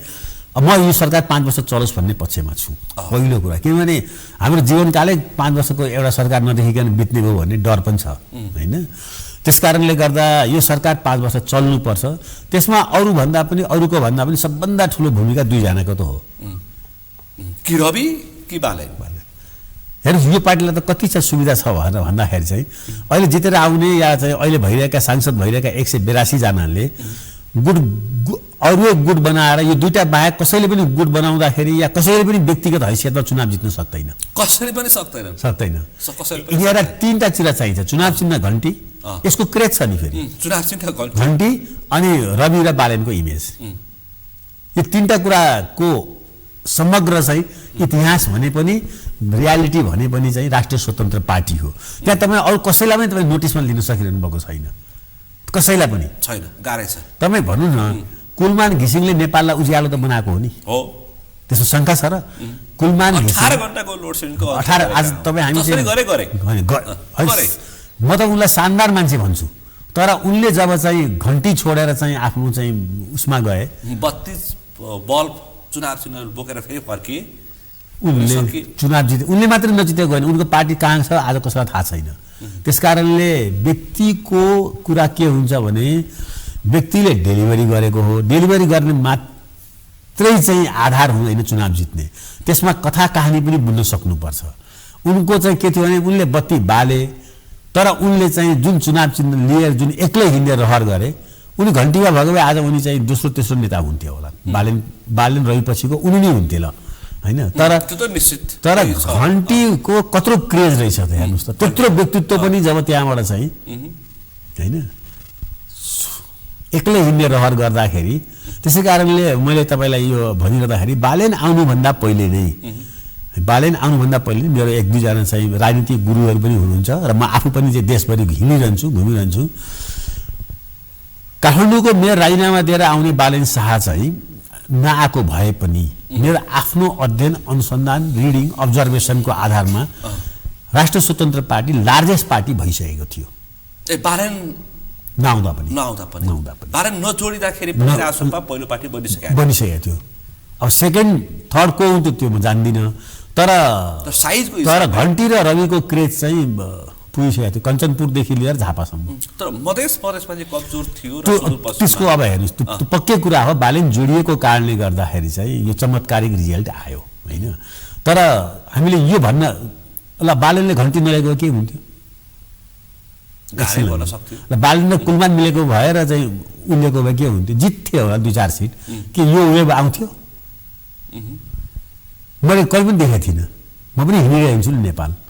Speaker 2: म यो सरकार 5 वर्ष चलोस् भन्ने पक्षमा छु पहिलो कुरा। किनभने हाम्रो जीवनकालै 5 वर्षको एउटा सरकार नदेखिकन बित्ने भयो भन्ने डर पनि छ होइन। त्यसकारणले गर्दा यो सरकार 5 वर्ष चल्नुपर्छ। त्यसमा अरूको भन्दा पनि सबभन्दा ठुलो भूमिका दुईजनाको त हो,
Speaker 1: कि रवि कि बालेन।
Speaker 2: हेर्नुहोस् यो पार्टीलाई त कति चाहिँ सुविधा छ भनेर भन्दाखेरि चाहिँ अहिले जितेर आउने या चाहिँ अहिले भइरहेका सांसद भइरहेका 182 जनाले अरू गुट बनाएर यो दुईटा बाहेक कसैले पनि गुट बनाउँदाखेरि या कसैले पनि व्यक्तिगत हैसियतमा चुनाव जित्न सक्दैन,
Speaker 1: कसैले पनि सक्दैन।
Speaker 2: यिनीहरूलाई 3टा चिरा चाहिन्छ, चुनाव चिन्ह घन्टी, यसको क्रेज छ नि फेरि,
Speaker 1: चुनाव चिन्ह
Speaker 2: घन्टी अनि रवि र बालेनको इमेज। यो 3टा कुराको समग्र चाहिँ इतिहास भने पनि रियालिटी भने पनि चाहिँ राष्ट्रिय स्वतन्त्र पार्टी हो। त्यहाँ तपाईँ अरू कसैलाई पनि तपाईँ नोटिसमा लिन सकिरहनु भएको छैन, कसैलाई पनि
Speaker 1: छैन, गाह्रै छ।
Speaker 2: तपाईँ भन्नु न, कुलमान घिसिङले नेपाललाई उज्यालो त बनाएको हो नि,
Speaker 1: हो
Speaker 2: त्यसको शङ्का छ र? कुलमान
Speaker 1: 18 घण्टाको लोड सेडिङको
Speaker 2: 18 आज तपाईँ हामी म त उनलाई शानदार मान्छे भन्छु, तर उनले जब चाहिँ घन्टी छोडेर चाहिँ आफ्नो चाहिँ उसमा गए
Speaker 1: 32 बल्ब चुनाव चिन्ह बोकेर फेरि फर्किए,
Speaker 2: उनले चुनाव जिते। उनले मात्रै नजितेको होइन, उनको पार्टी कहाँ छ आज कसैलाई थाहा छैन। त्यसकारणले व्यक्तिको कुरा के हुन्छ भने व्यक्तिले डेलिभरी गरेको हो, डेलिभरी गर्ने मात्रै चाहिँ आधार हुँदैन चुनाव जित्ने, त्यसमा कथा कहानी पनि बुझ्न सक्नुपर्छ। उनको चाहिँ के थियो भने उनले बत्ती बाले, तर उनले चाहिँ जुन चुनाव चिन्ह लिएर जुन एक्लै हिँडेर रहर गरे, उनी घन्टीमा भएको भए आज उनी चाहिँ दोस्रो तेस्रो नेता हुन्थ्यो होला, बालेन रवि पछिको उनी नै हुन्थे ल हैन। तर घन्टीको कत्रो क्रेज रहेछ त हेर्नुहोस् त, त्यत्रो व्यक्तित्व पनि जब त्यहाँबाट चाहिँ हैन एक्लै हिँड्ने रहर गर्दाखेरि, त्यसै कारणले मैले तपाईँलाई यो भनिरहँदाखेरि बालेन आउनुभन्दा पहिले नै मेरो 1-2 जना चाहिँ राजनीतिक गुरुहरू पनि हुनुहुन्छ र म आफू पनि चाहिँ देशभरि घुमिरहन्छु। काठमाडौँको मेयर राजीनामा दिएर आउने बालेन शाह चाहिँ नआएको भए पनि मेरो आफ्नो अध्ययन अनुसन्धान रिडिङ अब्जर्भेसनको आधारमा राष्ट्रिय स्वतन्त्र पार्टी लार्जेस्ट पार्टी भइसकेको थियो।
Speaker 1: बालेन
Speaker 2: नआउँदा पनि
Speaker 1: बालेन नजोडिँदाखेरि पनि राजसभा पहिलो पार्टी
Speaker 2: बनिसकेको थियो। अब सेकेन्ड थर्ड को हुन्थ्यो त्यो म जान्दिनँ, तर घन्टी र रविको क्रेज चाहिँ पुगिसकेको थियो कञ्चनपुरदेखि लिएर झापासम्म।
Speaker 1: तर मधेसमा चाहिँ कमजोर थियो र
Speaker 2: त्यसको अब हेर्नुहोस् त्यो पक्कै कुरा हो, बालेन जोडिएको कारणले गर्दाखेरि चाहिँ यो चमत्कारिक रिजल्ट आयो होइन। तर हामीले यो भन्न ल बालेनले घन्टी नलिएको के हुन्थ्यो, बालेन र कुलमान मिलेको भएर चाहिँ उहिलेको भए के हुन्थ्यो, जित्थ्यो होला 2-4 सिट, के यो वेभ आउँथ्यो? मैले कहिले पनि देखेको थिइनँ, म पनि हिँडिरहेको छु नि नेपाल।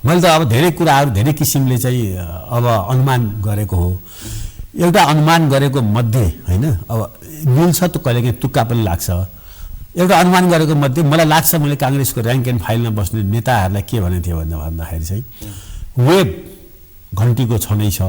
Speaker 2: मैले त अब धेरै कुराहरू धेरै किसिमले चाहिँ अब अनुमान गरेको हो। एउटा अनुमान गरेको मध्ये होइन, अब मिल्छ त कहिलेकाहीँ तुक्का पनि लाग्छ। एउटा अनुमान गरेको मध्ये मलाई लाग्छ मैले काङ्ग्रेसको र्याङ्क एन्ड फाइलमा बस्ने नेताहरूलाई के भनेको थियो भन्दाखेरि चाहिँ वेब घन्टीको छनै छ,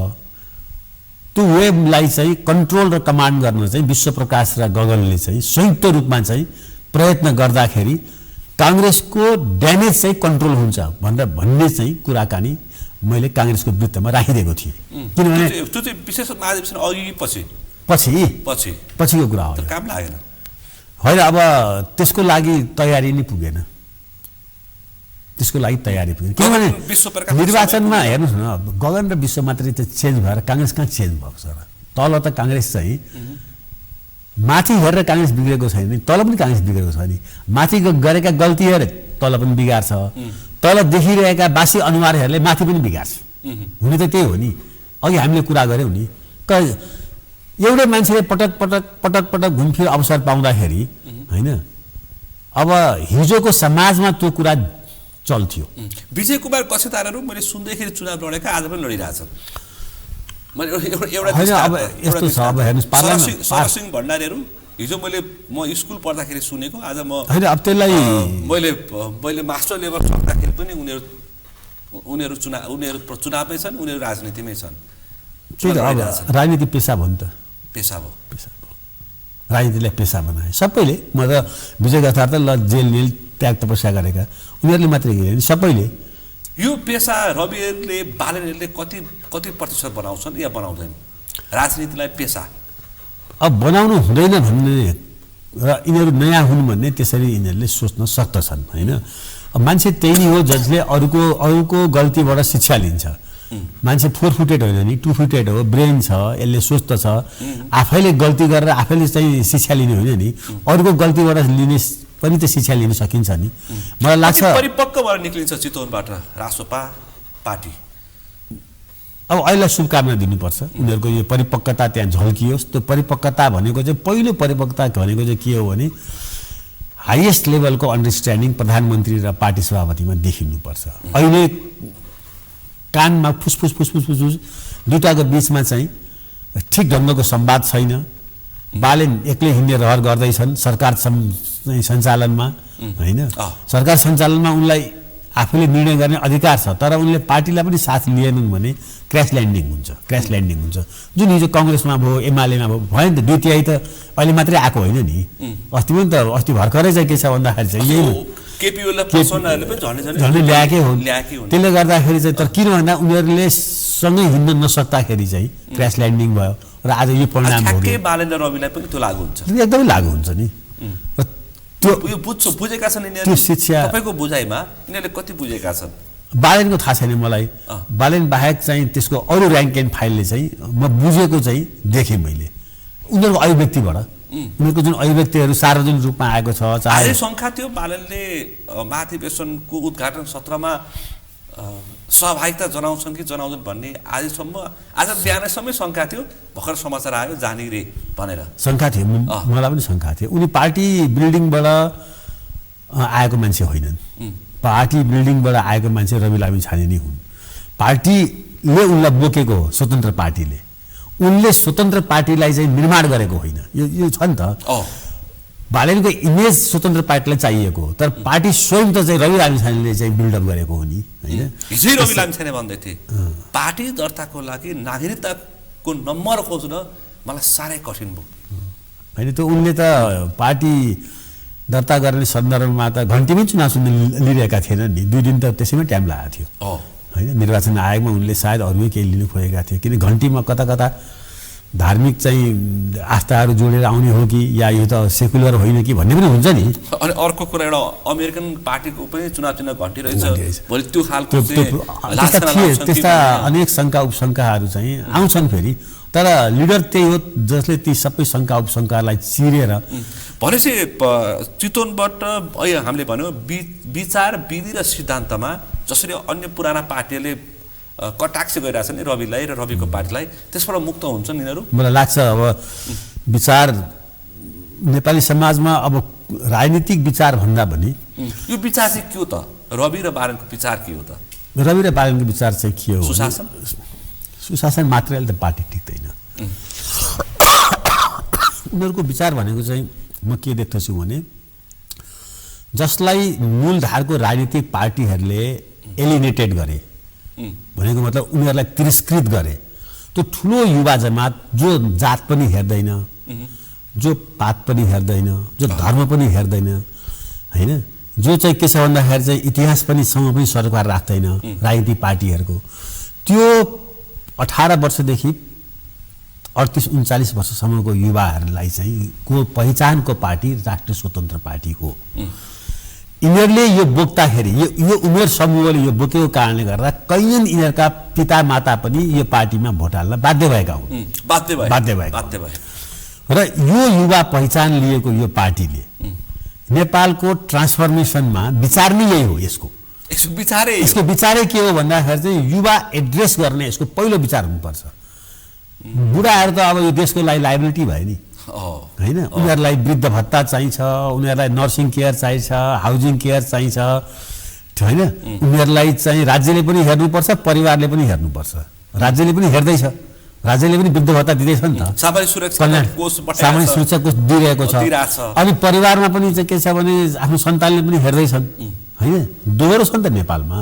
Speaker 2: त्यो वेबलाई चाहिँ कन्ट्रोल र कमान्ड गर्न चाहिँ विश्वप्रकाश र गगनले चाहिँ संयुक्त रूपमा चाहिँ प्रयत्न गर्दाखेरि काङ्ग्रेसको ड्यामेज चाहिँ कन्ट्रोल हुन्छ भनेर भन्ने चाहिँ कुराकानी मैले काङ्ग्रेसको वृत्तमा राखिदिएको थिएँ। किनभने
Speaker 1: त्यो चाहिँ विशेष महाधिवेशन अघि
Speaker 2: पछिको कुरा हो,
Speaker 1: काम लागेन
Speaker 2: होइन। अब त्यसको लागि तयारी नै पुगेन, किनभने निर्वाचनमा हेर्नुहोस् न, गगन र विश्व मात्रै चाहिँ चेन्ज भएर काङ्ग्रेस कहाँ चेन्ज भएको छ र? तल त काङ्ग्रेस चाहिँ माथि हेरेर काङ्ग्रेस बिग्रेको छैन नि, तल पनि काङ्ग्रेस बिग्रेको छ नि। माथि गरेका गल्ती हेरे तल पनि बिगार्छ, तल देखिरहेका बासी अनुहारहरूले माथि पनि बिगार्छ। हुने त त्यही हो नि, अघि हामीले कुरा गऱ्यौँ नि, एउटै मान्छेले पटक घुमफिर अवसर पाउँदाखेरि होइन, अब हिजोको समाजमा त्यो कुरा चल्थ्यो।
Speaker 1: विजय कुमार कक्षेदारहरू मैले सुन्दाखेरि चुनाव लडेका आज पनि लडिरहेछन्। सरसिंह भण्डारीहरू हिजो म स्कुल पढ्दाखेरि सुनेको, आज मैले मास्टर लेभल सक्दाखेरि पनि उनीहरू चुनावमै छन्, उनीहरू राजनीतिमै छन्।
Speaker 2: राजनीति पेसा भयो नि त,
Speaker 1: पेसा भयो
Speaker 2: राजनीतिलाई पेसा बनाए सबैले। म त विजय गथार त ल जेल नेल त्याग तपस्या गरेका उनीहरूले मात्रै होइन, सबैले।
Speaker 1: यो पेसा रविहरूले बालेनहरूले कति प्रतिशत बनाउँछन् या बनाउँदैन राजनीतिलाई पेसा?
Speaker 2: अब बनाउनु हुँदैन भन्ने र यिनीहरू नयाँ हुन् भन्ने त्यसरी यिनीहरूले सोच्न सक्दछन् होइन। अब मान्छे त्यही हो जसले अरूको गल्तीबाट शिक्षा लिन्छ। मान्छे 4 फुटेड होइन नि 2 फुटेड हो ब्रेन छ यसले स्वस्थ छ आफैले गल्ती गरेर आफैले चाहिँ शिक्षा लिने होइन नि अरूको गल्तीबाट लिने पनि त शिक्षा लिन सकिन्छ नि मलाई लाग्छ
Speaker 1: परिपक्व भएर निक्लिन्छ चितवनबाट रासोपा पार्टी
Speaker 2: अब अहिले शुभकामना दिनुपर्छ उनीहरूको यो परिपक्वता त्यहाँ झल्कियोस् त्यो परिपक्वता भनेको चाहिँ पहिलो परिपक्वता भनेको चाहिँ के हो भने हाईएस्ट लेभलको अन्डरस्ट्यान्डिङ प्रधानमन्त्री र पार्टी सभापतिमा देखिनुपर्छ अहिले कानमा फुसफुस दुईटाको बीचमा चाहिँ ठिक ढङ्गको संवाद छैन बालेन एक्लै हिँड्ने रहर गर्दैछन् सरकार सञ्चालनमा होइन सरकार सञ्चालनमा उनलाई आफूले निर्णय गर्ने अधिकार छ तर उनले पार्टीलाई पनि साथ लिएनन् भने क्र्यास ल्यान्डिङ हुन्छ जुन हिजो कङ्ग्रेसमा भयो एमालेमा भयो भयो नि त द्वितीय त अहिले मात्रै आएको होइन नि अस्ति पनि त अस्ति भर्खरै चाहिँ के छ भन्दाखेरि चाहिँ यही झन् ल्याएकै हो त्यसले गर्दाखेरि चाहिँ तर किन भन्दा उनीहरूले सँगै हिँड्न नसक्दाखेरि चाहिँ क्र्यास ल्यान्डिङ भयो र आज यो परिणाम हो
Speaker 1: बालेन्द्र रविलाई पनि त्यो लागु हुन्छ
Speaker 2: एकदमै लागु हुन्छ नि
Speaker 1: यो बुझेका छन्
Speaker 2: त्यो शिक्षा
Speaker 1: तपाईको बुझाइमा यिनीहरूले कति बुझेका छन्
Speaker 2: बालेनको थाहा छैन मलाई बालेन बाहेक चाहिँ त्यसको अरू र्याङ्क एन्ड फाइलले चाहिँ म बुझेको चाहिँ देखेँ मैले उनीहरूको अभिव्यक्तिबाट उनीहरूको जुन अभिव्यक्तिहरू सार्वजनिक रूपमा आएको छ
Speaker 1: चाहे शङ्का थियो बालेनले महाधिवेशनको उद्घाटन सत्रमा सहभागिता जनाउँछन् कि जनाउँछन् भन्ने आज बिहानसम्मै शङ्का थियो भर्खर समाचार आयो जाने रे भनेर
Speaker 2: शङ्का थियो मलाई पनि शङ्का थियो उनी पार्टी बिल्डिङबाट आएको मान्छे होइनन् पार्टी बिल्डिङबाट आएको मान्छे रवि लामिछाने नै हुन् पार्टीले उनलाई बोकेको हो स्वतन्त्र पार्टीले उनले स्वतन्त्र पार्टीलाई चाहिँ निर्माण गरेको होइन यो छ नि त बालेनको इमेज स्वतन्त्र पार्टीलाई चाहिएको हो तर पार्टी स्वयं त चाहिँ रवि लामिछानेले चाहिँ बिल्डअप गरेको हो नि होइन
Speaker 1: हिजै रवि लामिछाने भन्दै थिए पार्टी दर्ताको लागि नागरिकताको नम्बर खोज्न मलाई साह्रै कठिन भयो
Speaker 2: होइन त उनले त पार्टी दर्ता गर्ने सन्दर्भमा त घन्टी पनि चुनाव सुन्ने लिइरहेका थिएनन् नि 2 दिन त त्यसैमा टाइम लागेको थियो होइन निर्वाचन आयोगमा उनले सायद अरूमै केही लिनु खोजेका थिए किन घन्टीमा कता कता धार्मिक चाहिँ आस्थाहरू जोडेर आउने हो कि या यो त सेकुलर होइन कि भन्ने पनि हुन्छ नि
Speaker 1: अनि अर्को कुरा एउटा अमेरिकन पार्टीको पनि चुनाव चिन्ह घन्टी रहेछ भोलि त्यो खालको
Speaker 2: त्यस्ता अनेक शङ्का उपशङ्काहरू चाहिँ आउँछन् फेरि तर लिडर त्यही हो जसले ती सबै शङ्का उपशङ्कालाई चिरेर
Speaker 1: भनेपछि चितवनबाट हामीले भन्यो विचार विधि र सिद्धान्तमा जसरी अन्य पुराना पार्टीहरूले कटाक्ष गरिरहेछन् रविलाई र रविको पार्टीलाई त्यसबाट मुक्त हुन्छन् यिनीहरू
Speaker 2: मलाई लाग्छ अब विचार नेपाली समाजमा अब राजनीतिक विचार भन्दा पनि
Speaker 1: यो विचार चाहिँ के हो त रवि र बालेनको विचार के हो त
Speaker 2: रवि र बालेनको विचार चाहिँ के हो सुशासन मात्रैले त पार्टी टिक्दैन उनीहरूको विचार भनेको चाहिँ म के देख्दछु भने जसलाई मूलधारको राजनीतिक पार्टीहरूले एलिनेटेड गरे भनेको मतलब उनीहरूलाई तिरस्कृत गरे त्यो ठुलो युवा जमात जो जात पनि हेर्दैन जो पात पनि हेर्दैन जो धर्म पनि हेर्दैन हैन जो चाहिँ के छ भन्दाखेरि चाहिँ इतिहास पनि सँग पनि सरकार राख्दैन राजनीतिक पार्टीहरूको त्यो 18 वर्षदेखि 38-39 वर्षसम्मको युवाहरूलाई चाहिँ को पहिचानको पार्टी राष्ट्रिय स्वतन्त्र पार्टी हो यिनीहरूले यो बोक्दाखेरि यो उमेर समूहले यो बोकेको कारणले गर्दा कैयन यिनीहरूका पिता माता पनि यो पार्टीमा भोट हाल्न बाध्य भएका हुन् बाध्य भए र यो युवा पहिचान लिएको यो पार्टीले नेपालको ट्रान्सफर्मेसनमा विचार नै यही हो यसको विचारै के हो भन्दाखेरि चाहिँ युवा एड्रेस गर्ने यसको पहिलो विचार हुनुपर्छ बुढाहरू त अब यो देशको लागि लाइबिलिटी भयो नि हैन उनीहरूलाई वृद्ध भत्ता चाहिन्छ उनीहरूलाई नर्सिङ केयर चाहिन्छ हाउसिङ केयर चाहिन्छ हैन उनीहरूलाई चाहिँ राज्यले पनि हेर्नुपर्छ परिवारले पनि हेर्नुपर्छ राज्यले पनि हेर्दैछ राज्यले पनि वृद्ध भत्ता दिँदैछ नि त
Speaker 1: सामाजिक सुरक्षा
Speaker 2: कोष दिइरहेको छ अनि परिवारमा पनि चाहिँ के छ भने आफ्नो सन्तानले पनि हेर्दैछन् हैन दोहोरो छ नि त नेपालमा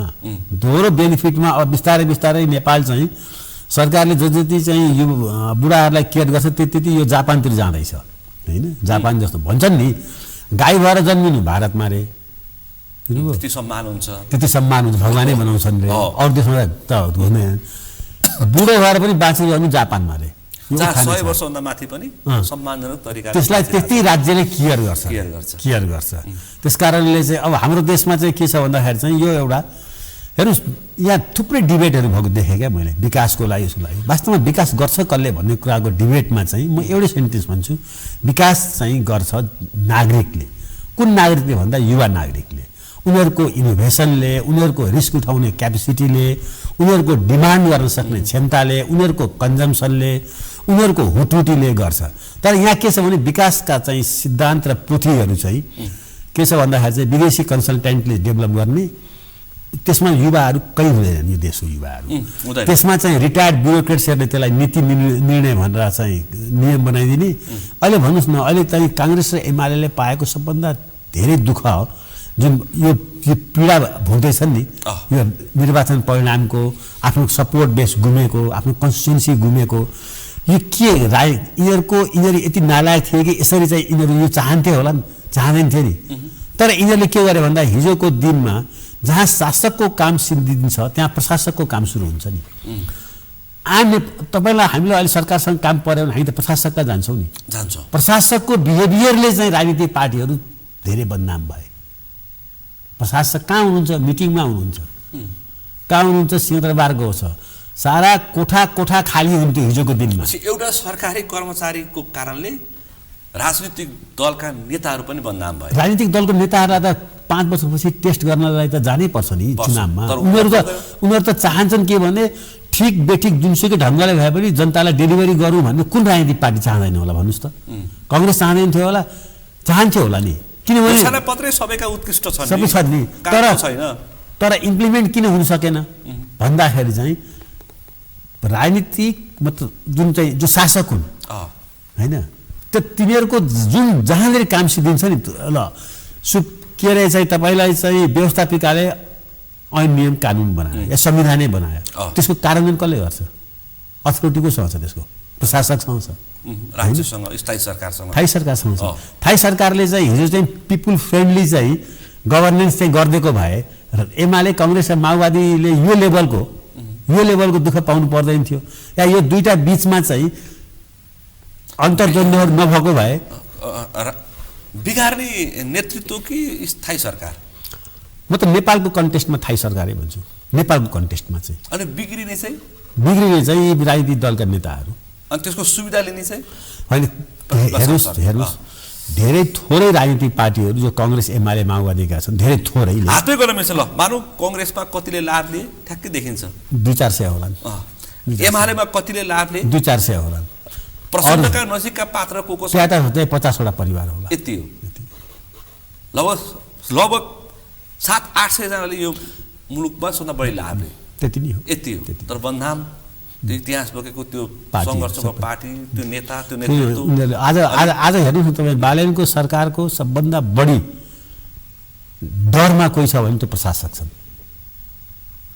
Speaker 2: दोहोरो बेनिफिटमा अब बिस्तारै बिस्तारै नेपाल चाहिँ सरकारले जति चाहिँ यो बुढाहरूलाई केयर गर्छ त्यति यो जापानतिर जाँदैछ हैन जापान जस्तो भन्छन् नि गाई भएर जन्मिनु भारतमा रे
Speaker 1: त्यति सम्मान हुन्छ
Speaker 2: भगवानै बनाउँछन् रे अरू देशमा त हुँदैन बुढो भएर पनि बाँचिरहनु जापानमा रे
Speaker 1: 100 वर्षभन्दा माथि पनि सम्मानजनक तरिकाले
Speaker 2: त्यसलाई त्यति राज्यले केयर गर्छ त्यसकारणले चाहिँ अब हाम्रो देशमा चाहिँ के छ भन्दाखेरि चाहिँ यो एउटा हेर्नुहोस् यहाँ थुप्रै डिबेटहरू भएको देखेँ क्या मैले विकासको लागि यसको लागि। वास्तवमा विकास गर्छ कसले भन्ने कुराको डिबेटमा चाहिँ म एउटै सेन्टेन्स भन्छु, विकास चाहिँ गर्छ नागरिकले। कुन नागरिकले भन्दा युवा नागरिकले, उनीहरूको इनोभेसनले, उनीहरूको रिस्क उठाउने क्यापेसिटीले, उनीहरूको डिमान्ड गर्न सक्ने क्षमताले, उनीहरूको कन्जम्सनले, उनीहरूको हुटुटीले गर्छ। तर यहाँ के छ भने विकासका चाहिँ सिद्धान्त र पोथीहरू चाहिँ के छ भन्दाखेरि चाहिँ विदेशी कन्सल्टेन्टले डेभलप गर्ने, त्यसमा युवाहरू कहीँ हुँदैनन्। यो देशको युवाहरू त्यसमा चाहिँ रिटायर्ड ब्युरोक्रेट्सहरूले त्यसलाई नीति निर्णय भनेर चाहिँ नियम बनाइदिने। अहिले भन्नुहोस् न, अहिले चाहिँ काङ्ग्रेस र एमाले पाएको सबभन्दा धेरै दुःख हो जुन यो पीडा भोग्दैछन् नि, यो निर्वाचन परिणामको, आफ्नो सपोर्ट बेस गुमेको, आफ्नो कन्स्टिट्युन्सी गुमेको, यो के यिनीहरू यति नालायक थिए कि यसरी चाहिँ यिनीहरू यो चाहन्थे होला नि, चाहँदैन थिए नि। तर यिनीहरूले के गरे भन्दा हिजोको दिनमा जहाँ शासकको काम सिद्धिन्छ त्यहाँ प्रशासकको काम सुरु हुन्छ नि। तपाईँलाई हामीलाई अहिले सरकारसँग काम पर्यो भने हामी त प्रशासकका जान्छौँ नि। प्रशासकको बिहेभियरले चाहिँ राजनीतिक पार्टीहरू धेरै बदनाम भए। प्रशासक कहाँ हुनुहुन्छ? मिटिङमा हुनुहुन्छ। कहाँ हुनुहुन्छ? सिंहदरबार गएको छ। सारा कोठा खाली हुन्थ्यो हिजोको दिनमा।
Speaker 1: एउटा सरकारी कर्मचारीको कारणले राजनीतिक दलका नेताहरू पनि बदनाम भए।
Speaker 2: राजनीतिक दलको नेताहरूलाई त 5 वर्षपछि टेस्ट गर्नलाई त जानै पर्छ नि चुनावमा। उनीहरू त चाहन्छन् के भने ठिक बेठिक जुनसुकै ढङ्गले भए पनि जनतालाई डेलिभरी गरौँ भन्ने कुन राजनीतिक पार्टी चाहँदैन होला भन्नुहोस् त? काङ्ग्रेस चाहँदैन थियो होला? चाहन्थ्यो होला नि, किनभने
Speaker 1: पत्रै सबैका उत्कृष्ट छन्,
Speaker 2: सबै छ नि। तर इम्प्लिमेन्ट किन हुन सकेन भन्दाखेरि चाहिँ राजनीतिक मतलब जुन चाहिँ जो शासक हुन् होइन, त्यो तिनीहरूको जुन जहाँनिर काम सिद्धिन्छ नि, ल के अरे चाहिँ तपाईँलाई चाहिँ व्यवस्थापिकाले ऐन नियम कानुन बनायो या संविधानै बनायो, त्यसको कार्यान्वयन कसले गर्छ? अथोरिटी कोसँग छ? त्यसको प्रशासकसँग छ,
Speaker 1: राज्यसँग, स्थायी सरकारसँग
Speaker 2: छ। स्थायी सरकारले चाहिँ हिजो चाहिँ पिपुल फ्रेन्डली चाहिँ गभर्नेन्स चाहिँ गरिदिएको भए एमाले काङ्ग्रेस र माओवादीले यो लेभलको दुःख पाउनु पर्दैन थियो। या यो दुईटा बिचमा चाहिँ अन्तर्द्वन्द्वहरू नभएको भए
Speaker 1: बिगार्ने नेतृत्व कि स्थायी सरकार?
Speaker 2: म त नेपालको कन्टेस्टमा स्थायी सरकारै भन्छु। नेपालको कन्टेस्टमा चाहिँ
Speaker 1: अनि बिग्रिने चाहिँ
Speaker 2: राजनीतिक दलका नेताहरू।
Speaker 1: अनि त्यसको सुविधा लिने चाहिँ
Speaker 2: होइन। हेर्नुहोस् धेरै थोरै राजनीतिक पार्टीहरू जो काङ्ग्रेस एमाले माओवादीका छन्, धेरै थोरै
Speaker 1: हातै गर्न मिल्छ। ल मानौ काङ्ग्रेसमा कतिले लाभ लिए ठ्याक्कै देखिन्छ,
Speaker 2: 200-400 होलान्।
Speaker 1: एमालेमा कतिले लाभ लिए
Speaker 2: 200-400 होलान्।
Speaker 1: प्रचण्डका नजिकका पात्र को छ?
Speaker 2: त्यहाँ त 50वटा परिवार होला।
Speaker 1: यति हो। लगभग 700-800 जनाले यो मुलुकमा सबभन्दा बढी लाभ लिए।
Speaker 2: त्यति नै हो।
Speaker 1: यति हो। तर बदनाम त्यो इतिहास बोकेको त्यो सङ्घर्षको पार्टी, त्यो नेता, त्यो नेतृत्व
Speaker 2: आज हेर्नुहोस् न तपाईँ, बालेनको सरकारको सबभन्दा बढी डरमा कोही छ भने त्यो प्रशासक छन्।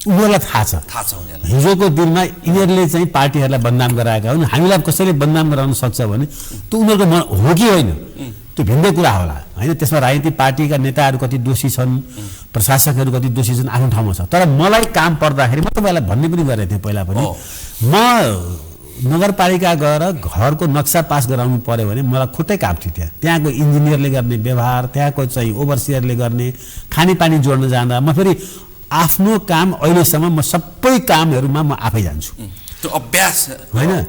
Speaker 2: उनीहरूलाई थाहा छ
Speaker 1: उनीहरूलाई
Speaker 2: हिजोको दिनमा यिनीहरूले चाहिँ पार्टीहरूलाई बदनाम गराएका हुन्। हामीलाई कसैले बदनाम गराउन सक्छ भने त्यो उनीहरूको मन हो कि होइन त्यो भिन्दै कुरा होला होइन। त्यसमा राजनीतिक पार्टीका नेताहरू कति दोषी छन्, प्रशासकहरू कति दोषी छन्, आफ्नो ठाउँमा छ। तर मलाई काम पर्दाखेरि म तपाईँलाई भन्ने पनि गरेको थिएँ पहिला पनि, म नगरपालिका गएर घरको नक्सा पास गराउनु पर्यो भने मलाई खुट्टै काप्थ्यो। त्यहाँको इन्जिनियरले गर्ने व्यवहार, त्यहाँको चाहिँ ओभरसियरले गर्ने खानेपानी जोड्न जाँदा म फेरि आफ्नो काम अहिलेसम्म म सबै कामहरूमा म आफै जान्छु।
Speaker 1: त्यो अभ्यास
Speaker 2: होइन,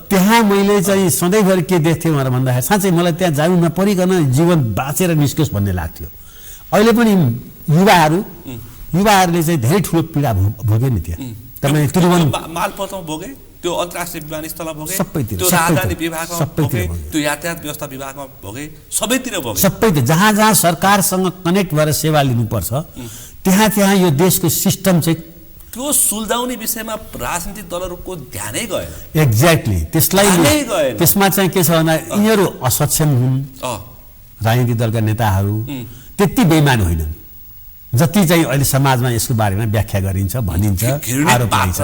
Speaker 2: त्यहाँ मैले चाहिँ सधैँभरि के देख्थेँ भनेर भन्दाखेरि साँच्चै मलाई त्यहाँ जानु नपरिकन जीवन बाँचेर निस्कोस् भन्ने लाग्थ्यो। अहिले पनि युवाहरूले चाहिँ धेरै ठुलो पीडा भोगे नि त्यहाँ। तपाईँ
Speaker 1: मालपोतमा भोगे, त्यो अन्तर्राष्ट्रिय विमानस्थलमा भोगे,
Speaker 2: सबैतिर,
Speaker 1: त्यो राजधानी विभागमा भोगे, त्यो यातायात व्यवस्था विभागमा भोगे, सबैतिर भोगे।
Speaker 2: सबैतिर जहाँ सरकारसँग कनेक्ट भएर सेवा लिनुपर्छ त्यहाँ यो देशको सिस्टम चाहिँ
Speaker 1: त्यो सुल्झाउने विषयमा राजनीतिक दलहरूको ध्यानै गएन।
Speaker 2: एक्ज्याक्टली त्यसमा चाहिँ के छ भन्दा यिनीहरू असक्षम हुन्। राजनीतिक दलका नेताहरू त्यति बेइमान होइनन् जति चाहिँ अहिले समाजमा यसको बारेमा व्याख्या गरिन्छ, भनिन्छ, आरोप गरिन्छ।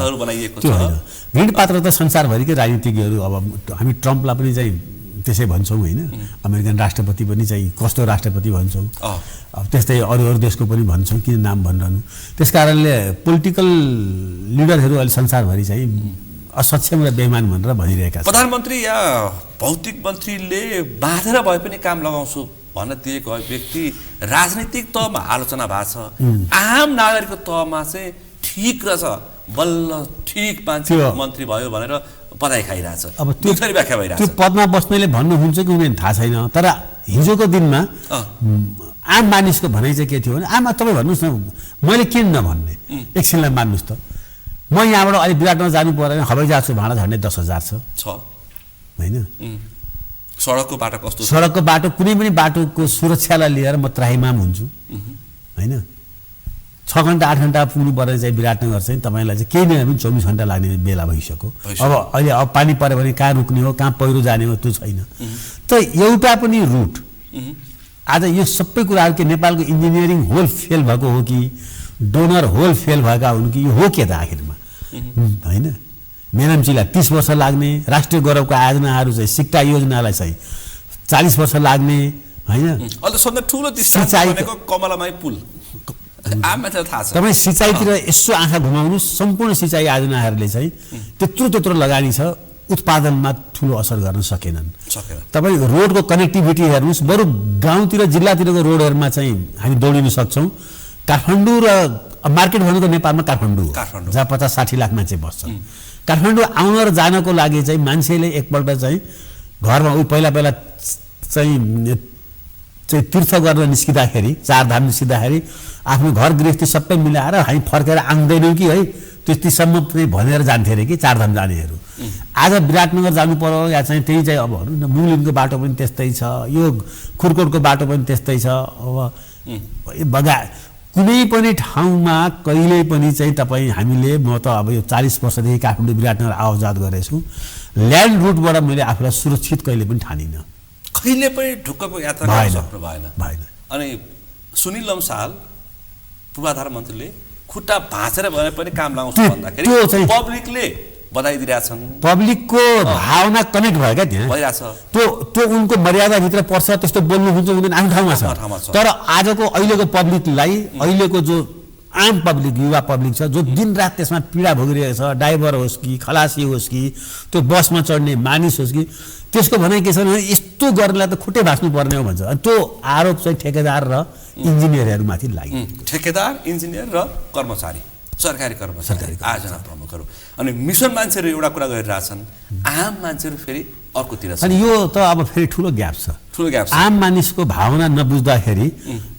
Speaker 2: त्यो होइन, घृणित पात्र त संसारभरिकै राजनीतिज्ञहरू। अब हामी ट्रम्पलाई पनि चाहिँ त्यसै भन्छौँ होइन, अमेरिकन राष्ट्रपति पनि चाहिँ कस्तो राष्ट्रपति भन्छौँ, अब त्यस्तै अरू देशको पनि भन्छौँ, किन नाम भनिरहनु। त्यस कारणले पोलिटिकल लिडरहरू अहिले संसारभरि चाहिँ असक्षम र बेइमान भनेर भनिरहेका छन्।
Speaker 1: प्रधानमन्त्री या भौतिक मन्त्रीले बाँधेर भए पनि काम लगाउँछु भन्न दिएको व्यक्ति राजनीतिक तहमा आलोचना भएको छ, आम नागरिकको तहमा चाहिँ ठिक रहेछ, बल्ल ठिक मान्छे मन्त्री भयो भनेर बधाई खाइरहेछ।
Speaker 2: अब त्यो
Speaker 1: व्याख्या भइरहेछ।
Speaker 2: त्यो पदमा बस्नेले भन्नुहुन्छ कि हुँदैन थाहा छैन, तर हिजोको दिनमा आम मानिसको भनाइ चाहिँ के थियो भने, आमा तपाईँ भन्नुहोस् न, मैले किन नभन्ने, एकछिनलाई मान्नुहोस् त, म यहाँबाट अहिले विराटनगर जानु परेन, हवाईजहाजको भाडा झन्डै 10,000 छ होइन।
Speaker 1: सडकको बाटो कस्तो?
Speaker 2: सडकको बाटो, कुनै पनि बाटोको सुरक्षालाई लिएर म त्राहिमाम हुन्छु होइन। 6 घन्टा 8 घन्टा पुग्नु पर्ने चाहिँ विराटनगर चाहिँ तपाईँलाई चाहिँ केही नै भने 24 घन्टा लाग्ने बेला भइसक्यो। अब पानी पऱ्यो भने कहाँ रुक्ने हो, कहाँ पहिरो जाने हो, त्यो छैन। त एउटा पनि रुट आज यो सबै कुराहरू के नेपालको इन्जिनियरिङ होल फेल भएको हो कि डोनर होल फेल भएका हुन् कि यो हो के त आखिरमा होइन। मेलम्चीलाई 30 वर्ष लाग्ने, राष्ट्रिय गौरवको आयोजनाहरू चाहिँ सिक्टा योजनालाई चाहिँ 40 वर्ष लाग्ने होइन।
Speaker 1: अहिले सबभन्दा ठुलो दृष्टान्त भनेको कमलामाई पुल, आम मान्छेलाई थाहा छ। तपाईँ
Speaker 2: सिँचाइतिर यसो आँखा घुमाउनुहोस्, सम्पूर्ण सिँचाइ आयोजनाहरूले चाहिँ त्यत्रो लगानी छ, उत्पादनमा ठुलो असर गर्न सकेनन्। तपाईँ रोडको कनेक्टिभिटी हेर्नुहोस्, बरु गाउँतिर जिल्लातिरको रोडहरूमा चाहिँ हामी दौडिन सक्छौँ। काठमाडौँ र मार्केट भनेको नेपालमा काठमाडौँ हो, जहाँ 50-60 लाख मान्छे बस्छन्। काठमाडौँ आउन र जानको लागि चाहिँ मान्छेले एकपल्ट चाहिँ घरमा पहिला चाहिँ तीर्थ गर्न निस्किँदाखेरि, चारधाम निस्किँदाखेरि आफ्नो घर गृहस्थी सबै मिलाएर हामी फर्केर आउँदैनौँ कि है, त्यतिसम्म पनि भनेर जान्थे अरे कि चारधाम जानेहरू। आज विराटनगर जानु पर्यो या चाहिँ त्यही चाहिँ अब हेर्नु न, मुलिनको बाटो पनि त्यस्तै छ, यो खुरकोटको बाटो पनि त्यस्तै छ। अब कुनै पनि ठाउँमा कहिल्यै पनि चाहिँ तपाईँ हामीले, म त अब यो 40 वर्षदेखि काठमाडौँ विराटनगर आवाजात गरेछु, ल्यान्ड रुटबाट मैले आफूलाई सुरक्षित कहिले पनि ठानिनँ,
Speaker 1: कहिले पनि ढुक्कको यात्रा गर्न सक्नु भएन। अनि सुनिल लम्साल पूर्वाधार मन्त्रीले खुट्टा भाँचेर भने पनि काम लगाउँछ भन्दाखेरि पब्लिकले बधाई दिइरहेछन्, पब्लिकको
Speaker 2: भावना कनेक्ट भयो क्या त्यहाँ
Speaker 1: भइरहेछ।
Speaker 2: त्यो उनको मर्यादाभित्र पर्छ, त्यस्तो बोल्नु हुन्छ हुँदैन आफ्नो ठाउँमा छ। तर आजको अहिलेको पब्लिकलाई, अहिलेको जो आम पब्लिक, युवा पब्लिक छ, जो दिनरात त्यसमा पीडा भोगिरहेको छ, ड्राइभर होस् कि खलासी होस् कि त्यो बसमा चढ्ने मानिस होस् कि, त्यसको भनाइ के छ भने यस्तो गर्नलाई त खुट्टै भाँच्नु पर्ने हो भन्छ। अनि त्यो आरोप चाहिँ ठेकेदार र इन्जिनियरहरूमाथि लाग्यो।
Speaker 1: ठेकेदार, इन्जिनियर र कर्मचारी, सरकारी कर्मचारी, आयोजना प्रमुखहरू। अनि मिसन मान्छेहरू एउटा कुरा गरिरहेछन्, आम मान्छेहरू फेरि अर्कोतिर छ।
Speaker 2: अनि यो त अब फेरि ठुलो ग्याप छ। आम मानिसको भावना नबुझ्दाखेरि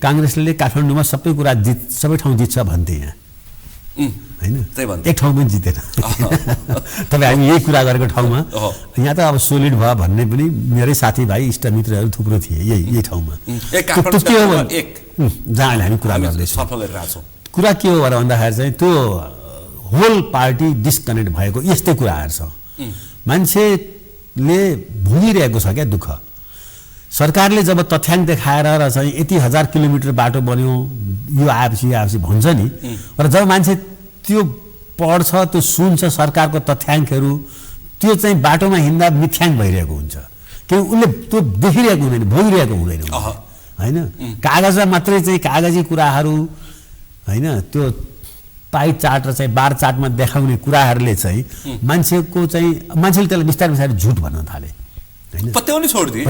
Speaker 2: काङ्ग्रेसले काठमाडौँमा सबै कुरा सबै ठाउँ जित्छ भन्थे यहाँ होइन, एक ठाउँ पनि जितेन। तपाईँ हामी यही कुरा गरेको ठाउँमा यहाँ त अब सोलिड भयो भन्ने पनि मेरै साथीभाइ इष्टमित्रहरू थुप्रो थिए यही ठाउँमा। जहाँ अहिले हामी कुरा गर्दैछौँ, कुरा के हो भनेर भन्दाखेरि चाहिँ त्यो होल पार्टी डिस्कनेक्ट भएको यस्तै कुराहरू छ। मान्छेले भोगिरहेको छ क्या दुःख। सरकारले जब तथ्याङ्क देखाएर र चाहिँ यति 1000 किलोमिटर बाटो बन्यो, यो आएपछि भन्छ नि, र जब मान्छे त्यो पढ्छ, त्यो सुन्छ सरकारको तथ्याङ्कहरू, त्यो चाहिँ बाटोमा हिँड्दा मिथ्याङ्क भइरहेको हुन्छ। किन उसले त्यो देखिरहेको हुँदैन, भोगिरहेको हुँदैन होइन। कागजमा मात्रै चाहिँ कागजी कुराहरू होइन, त्यो पाइ चार्ट र चाहिँ बार चार्टमा देखाउने कुराहरूले चाहिँ मान्छेले त्यसलाई बिस्तारै झुट भन्न थाले होइन,
Speaker 1: पत्याउनै छोडिदिए।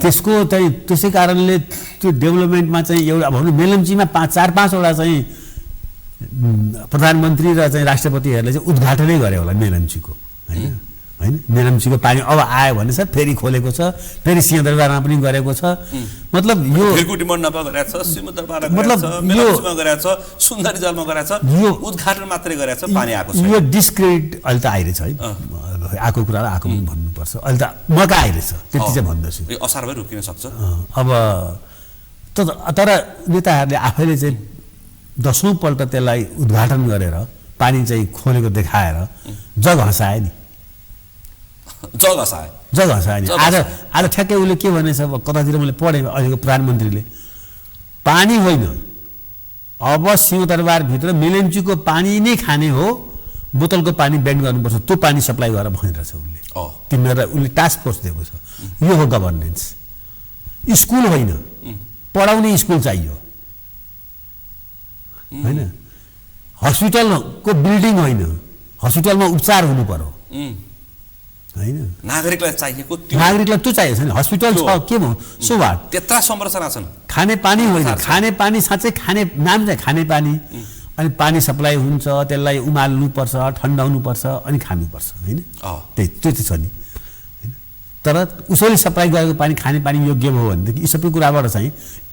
Speaker 2: त्यसको चाहिँ त्यसै कारणले त्यो डेभलपमेन्टमा चाहिँ एउटा भनौँ मेलम्चीमा 4-5वटा चाहिँ प्रधानमन्त्री र चाहिँ राष्ट्रपतिहरूले चाहिँ उद्घाटनै गरे होला मेलम्चीको होइन। मेलम्चीको पानी अब आयो भने छ, फेरि खोलेको छ, फेरि सिंहदरबारमा पनि गरेको छ। मतलब यो
Speaker 1: उद्घाटन मात्रै गरेछ, पानी आएको छ।
Speaker 2: यो डिस्क्रेडिट अहिले त आइरहेछ है, आएको कुरा आएको पनि भन्नुपर्छ। अहिले त मका आइरहेछ, त्यति चाहिँ भन्दछु।
Speaker 1: असार भइ रोकिन सक्छ।
Speaker 2: अब तर नेताहरूले आफैले चाहिँ 10औँ पल्ट त्यसलाई उद्घाटन गरेर पानी चाहिँ खोलेको देखाएर जग हँसाए नि,
Speaker 1: जग हँसाए नि।
Speaker 2: आज ठ्याक्कै उसले के भनेछ, कतातिर मैले पढेँ, अहिलेको प्रधानमन्त्रीले पानी होइन, अब सिंहदरबारभित्र मेलम्चीको पानी नै खाने हो, बोतलको पानी ब्यान गर्नुपर्छ, त्यो पानी सप्लाई गरेर भनिरहेछ उसले। तिनीहरूलाई उसले टास्क फोर्स दिएको छ। यो हो गभर्नेन्स। स्कुल होइन, पढाउने स्कुल चाहियो होइन। हस्पिटलको बिल्डिङ होइन, हस्पिटलमा उपचार हुनु पर्यो। हैन।
Speaker 1: नागरिकलाई चाहिएको त्यो
Speaker 2: नागरिकलाई त्यो चाहिएको छ नि, हस्पिटल छ के भयो सो वाट,
Speaker 1: त्यत्रा संरचना छन्।
Speaker 2: खानेपानी होइन, खानेपानी साँच्चै खाने नाम चाहिँ खानेपानी, अनि पानी सप्लाई हुन्छ, त्यसलाई उमाल्नुपर्छ, ठन्डाउनुपर्छ, अनि खानुपर्छ हैन। त्यही त्यो चाहिँ छ नि हैन। तर उसैले सप्लाई गरेको पानी खानेपानी योग्य भयो भनेदेखि यी सबै कुराबाट चाहिँ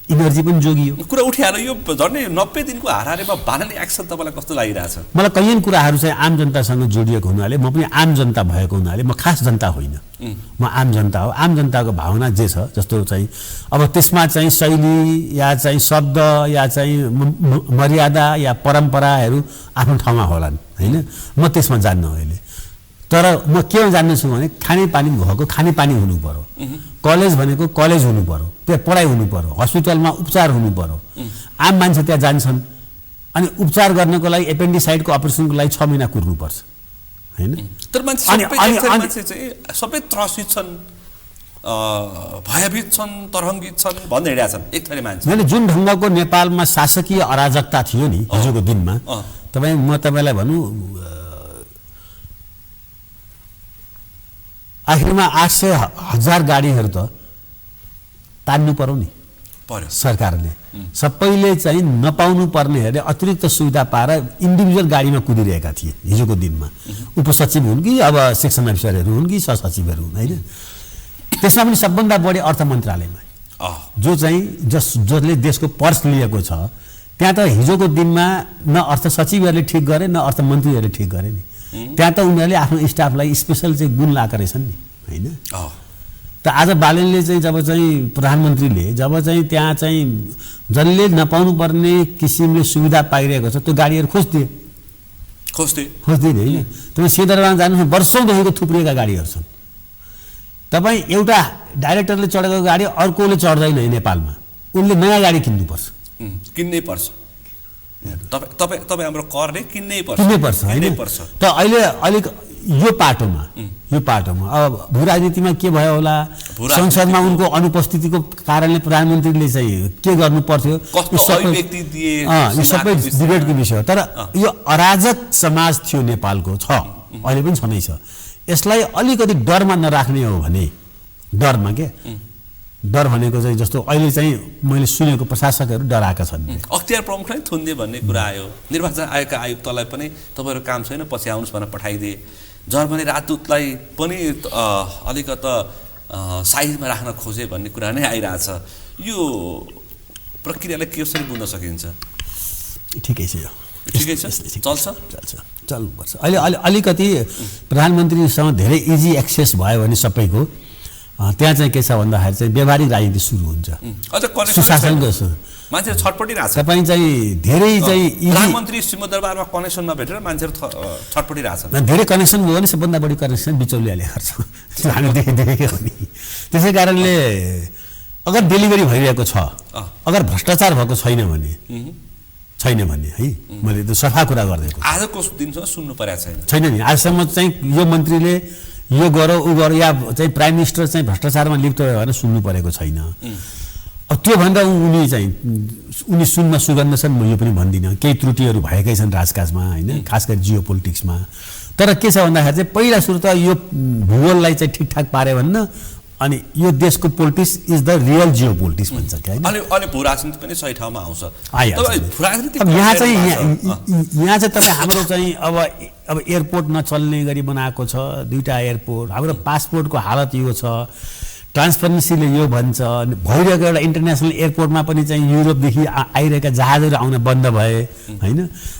Speaker 2: इनर्जी पनि जोगियो।
Speaker 1: कुरा उठिहाल्यो, यो झन्डै 90 दिनको हाराहारीमा बालनले एक्सन तपाईँलाई कस्तो लागिरहेछ?
Speaker 2: मलाई कैयन कुराहरू चाहिँ आम जनतासँग जोडिएको हुनाले, म पनि आम जनता भएको हुनाले, म खास जनता होइन, म आम जनता हो। आम जनताको भावना जे छ जस्तो चाहिँ अब त्यसमा चाहिँ शैली या चाहिँ शब्द या चाहिँ मर्यादा या परम्पराहरू आफ्नो ठाउँमा होलान् हैन, म त्यसमा जान्न अहिले। तर म के जान्छु भने खानेपानी भएको खानेपानी हुनु पर्यो, कलेज भनेको कलेज हुनु पर्यो, त्यहाँ पढाइ हुनु पर्यो, हस्पिटलमा उपचार हुनु पर्यो। आम मान्छे त्यहाँ जान्छन् अनि उपचार गर्नको लागि एपेन्डिसाइडको अपरेसनको लागि 6 महिना कुर्नुपर्छ हैन।
Speaker 1: तर मान्छे चाहिँ सबै त्रसित छन्, भयभीत छन्, तरङ्गित छन् भन्दै हिँडेका छन् एक थरी मान्छे।
Speaker 2: होइन, जुन ढङ्गको नेपालमा शासकीय अराजकता थियो नि हिजोको दिनमा, म तपाईँलाई भनौँ आखिरमा 800,000 गाडीहरू त तान्नु पर्यो नि सरकारले। सबैले चाहिँ नपाउनु पर्नेहरूले अतिरिक्त सुविधा पाएर इन्डिभिजुअल गाडीमा कुदिरहेका थिए हिजोको दिनमा। उपसचिव हुन् कि अब सेक्सन अफिसरहरू हुन् कि सहसचिवहरू हुन् होइन। त्यसमा पनि सबभन्दा बढी अर्थ मन्त्रालयमा जो चाहिँ जसले देशको पर्स लिएको छ, त्यहाँ त हिजोको दिनमा न अर्थ सचिवहरूले ठिक गरे न अर्थमन्त्रीहरूले ठिक गरे नि। त्यहाँ त उनीहरूले आफ्नो स्टाफलाई स्पेसल चाहिँ गुण लाएका रहेछन् नि होइन। त आज बालनले चाहिँ जब चाहिँ प्रधानमन्त्रीले जब चाहिँ त्यहाँ चाहिँ जसले नपाउनु पर्ने किसिमले सुविधा पाइरहेको छ त्यो गाडीहरू खोज्दिए नि होइन। तपाईँ सिंहदरबारमा जानुहोस्, वर्षौँदेखिको थुप्रिएका गाडीहरू छन्। तपाईँ एउटा डाइरेक्टरले चढेको गाडी अर्कोले चढ्दैन नेपालमा, उनले नयाँ गाडी किन्नुपर्छ,
Speaker 1: किन्नै पर्छ। तपाईँ हाम्रो करले किन्नै पर्छ
Speaker 2: होइन। त अहिले अलिक यो पाटोमा अब भू राजनीतिमा के भयो होला, संसदमा उनको अनुपस्थितिको कारणले प्रधानमन्त्रीले चाहिँ के गर्नु पर्थ्यो, यो सबै डिबेटको विषय हो। तर यो अराजक समाज थियो नेपालको, छ अहिले पनि छँदैछ। यसलाई अलिकति डरमा नराख्ने हो भने, डरमा के डर भनेको चाहिँ जस्तो अहिले चाहिँ मैले सुनेको प्रशासकहरू डराएका छन्।
Speaker 1: अख्तियार प्रमुखलाई थुन्दिए भन्ने कुरा आयो, निर्वाचन आयोगका आयुक्तलाई पनि तपाईँहरू काम छैन पछि आउनुहोस् भनेर पठाइदिए, जर्मनी राजदूतलाई पनि अलिकता साइडमा राख्न खोजे भन्ने कुरा नै आइरहेछ। यो प्रक्रियालाई कसरी बुझ्न सकिन्छ?
Speaker 2: ठिकै छ, यो
Speaker 1: ठिकै छ,
Speaker 2: चल्नुपर्छ। अहिले अलिकति प्रधानमन्त्रीसँग धेरै इजी एक्सेस भयो भने सबैको, त्यहाँ चाहिँ के छ भन्दाखेरि चाहिँ व्यावहारिक राजनीति सुरु हुन्छ, सुशासनको
Speaker 1: मान्छे छटपटिरहेछ।
Speaker 2: तपाईँ चाहिँ धेरै चाहिँ
Speaker 1: प्रधानमन्त्री सिंहदरबारमा कनेक्सन नभेटेर मान्छेहरू छटपटिरहेछन्।
Speaker 2: धेरै कनेक्सन भयो भने सबभन्दा बढी कनेक्सन बिचौलियाले गर्छ, हामी देखेको हो नि। त्यसै कारणले अगर डेलिभरी भइरहेको छ, अगर भ्रष्टाचार भएको छैन भने है, मैले त सफा कुरा गरिदिएको।
Speaker 1: आजको दिनसम्म सुन्नु परेको
Speaker 2: छैन नि, आजसम्म चाहिँ यो मन्त्रीले यो गर ऊ गर या चाहिँ प्राइम मिनिस्टर चाहिँ भ्रष्टाचारमा लिप्त भयो भने सुन्नु परेको छैन। अब त्यो भन्दा उनी सुन्न सुगन्ध छन्, म यो पनि भन्दिनँ। केही त्रुटिहरू भएकै छन् राजकाजमा होइन, खास गरी जियो पोलिटिक्समा। तर के छ भन्दाखेरि चाहिँ पहिला सुरु त यो भूगोललाई चाहिँ ठिकठाक पारे भन्न, अनि यो देशको politics is the real Jio politics भन्छ क्या।
Speaker 1: अनि भू राजनीति पनि सही ठाउँमा आउँछ।
Speaker 2: यहाँ चाहिँ तपाईँ हाम्रो चाहिँ अब एयरपोर्ट नचल्ने गरी बनाएको छ, 2टा एयरपोर्ट। हाम्रो पासपोर्टको हालत यो छ, ट्रान्सपरेन्सीले यो भन्छ। भइरहेको एउटा इन्टरनेसनल एयरपोर्टमा पनि चाहिँ युरोपदेखि आइरहेका जहाजहरू आउन बन्द भए होइन।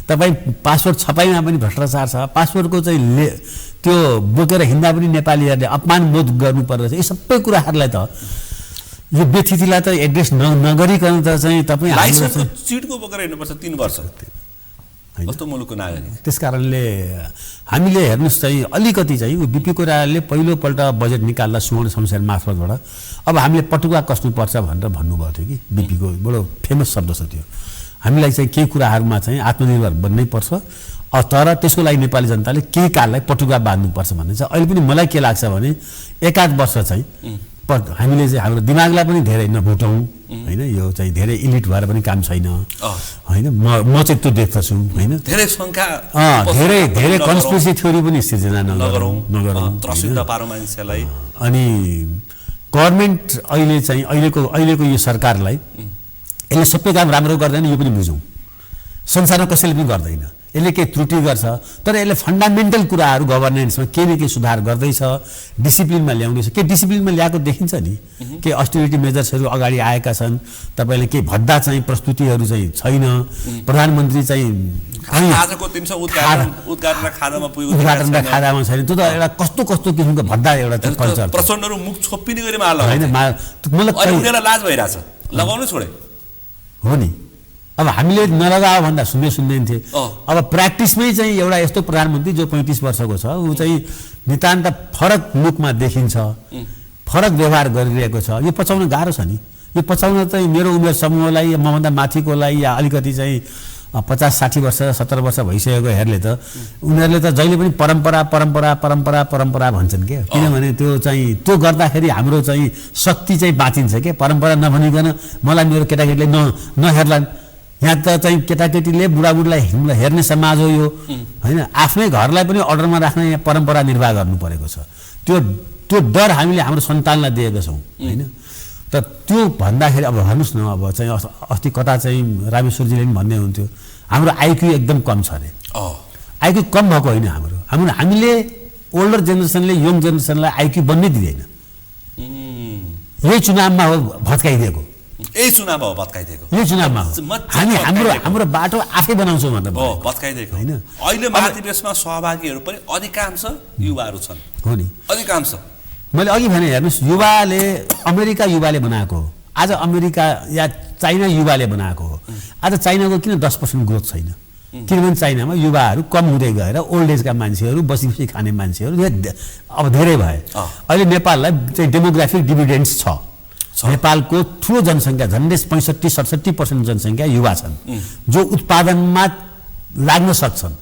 Speaker 2: तपाईँ पासपोर्ट छपाइमा पनि भ्रष्टाचार छ, पासपोर्टको चाहिँ त्यो बोकेर हिँड्दा पनि नेपालीहरूले अपमान बोध गर्नु पर्दछ। यी सबै कुराहरूलाई त यो व्यतिथिलाई त एड्रेस नगरिकन त चाहिँ तपाईँ
Speaker 1: चिटको बोकेर हिँड्नुपर्छ 3 वर्ष कस्तो मुलुकको नागरिक।
Speaker 2: त्यस कारणले हामीले हेर्नुहोस् चाहिँ अलिकति चाहिँ बिपी कोइरालाले पहिलोपल्ट बजेट निकाल्दा सुवर्ण शमशेर मार्फतबाट अब हामीले पटुवा कस्नुपर्छ भनेर भन्नुभएको थियो कि बिपीको बडो फेमस शब्द छ त्यो। हामीलाई चाहिँ केही कुराहरूमा चाहिँ आत्मनिर्भर बन्नै पर्छ, तर त्यसको लागि नेपाली जनताले केही काललाई पटुवा बाँध्नुपर्छ भन्ने चाहिँ अहिले पनि मलाई के लाग्छ भने 1-8 वर्ष चाहिँ हामीले चाहिँ हाम्रो दिमागलाई पनि धेरै नभुटौँ होइन, यो चाहिँ धेरै इलिट भएर पनि काम छैन होइन, म चाहिँ त्यो देख्दछु होइन,
Speaker 1: धेरै शङ्का
Speaker 2: धेरै धेरै कन्स्पिरेसी थ्योरी पनि सिर्जना नगरौँ
Speaker 1: त्रसित पारौँ मान्छेलाई।
Speaker 2: अनि गभर्मेन्ट अहिलेको यो सरकारलाई यसले सबै काम राम्रो गर्दैन यो पनि बुझौँ। संसारमा कसैले पनि गर्दैन, यसले केही त्रुटि गर्छ तर यसले फन्डामेन्टल कुराहरू गभर्नेन्समा केही न केही सुधार गर्दैछ, डिसिप्लिनमा ल्याउँदैछ। के डिसिप्लिनमा ल्याएको देखिन्छ नि, के अस्टिरिटी मेजर्सहरू अगाडि आएका छन्, तपाईँले केही भद्दा चाहिँ प्रस्तुतिहरू चाहिँ छैन, प्रधानमन्त्री चाहिँ
Speaker 1: आजको दिनसम्म उद्घाटन र
Speaker 2: खादामा छैन, त्यो त एउटा कस्तो कस्तो किसिमको भद्दा एउटा कल्चर,
Speaker 1: प्रचण्डहरू मुख छोप्पिने गरी माला
Speaker 2: होइन,
Speaker 1: मलाई लाज भइरहेछ, लगाउनु छोडे
Speaker 2: हो नि। अब हामीले नलगायो भन्दा सुन्दैन थिए। अब प्र्याक्टिसमै चाहिँ एउटा यस्तो प्रधानमन्त्री जो 35 वर्षको छ, ऊ चाहिँ नितान्त फरक लुकमा देखिन्छ, फरक व्यवहार गरिरहेको छ। यो पचाउन गाह्रो छ नि, यो पचाउन चाहिँ मेरो उमेर समूहलाई, मभन्दा माथिकोलाई या अलिकति चाहिँ 50-60 वर्ष 70 वर्ष भइसकेकोहरूले त उनीहरूले त जहिले पनि परम्परा परम्परा परम्परा परम्परा भन्छन् के, किनभने त्यो चाहिँ त्यो गर्दाखेरि हाम्रो चाहिँ शक्ति चाहिँ बाँचिन्छ के। परम्परा नभनिकन मलाई मेरो केटाकेटीले नहेर्लान्, यहाँ त चाहिँ केटाकेटीले बुढाबुढीलाई हेर्ने समाज हो यो होइन, आफ्नै घरलाई पनि अर्डरमा राख्ने यहाँ परम्परा निर्वाह गर्नु परेको छ। त्यो डर हामीले हाम्रो सन्तानलाई दिएका छौँ होइन। त त्यो भन्दाखेरि अब भन्नुहोस् न, अब चाहिँ अस्ति कता चाहिँ रामेश्वरजीले पनि भन्ने हुन्थ्यो हाम्रो आइक्यू एकदम कम छ अरे। आइक्यू कम भएको होइन, हामीले ओल्डर जेनेरेसनले यङ जेनेरेसनलाई आइक्यू बन्नै दिँदैन। यही चुनावमा हो भत्काइदिएको,
Speaker 1: यही चुनावमा हो भत्काइदिएको,
Speaker 2: यही चुनावमा हो हामी हाम्रो बाटो आफै बनाउँछौँ भनेर
Speaker 1: भत्काइदिएको होइन। अहिले महाधिवेशनमा सहभागीहरू पनि अधिकांश युवाहरू छन्,
Speaker 2: हो नि,
Speaker 1: अधिकांश।
Speaker 2: मैले अघि भने हेर्नुहोस्, युवाले अमेरिका युवाले बनाएको हो, आज अमेरिका या चाइना युवाले बनाएको हो। आज चाइनाको किन 10% ग्रोथ छैन, किनभने चाइनामा युवाहरू कम हुँदै गएर ओल्ड एजका मान्छेहरू, बसी बसी खाने मान्छेहरू अब धेरै भए। अहिले नेपाललाई चाहिँ डेमोग्राफिक डिभिडेन्ड्स छ, नेपालको ठुलो जनसङ्ख्या झन्डै 65-67% जनसङ्ख्या युवा छन् जो उत्पादनमा लाग्न सक्छन्,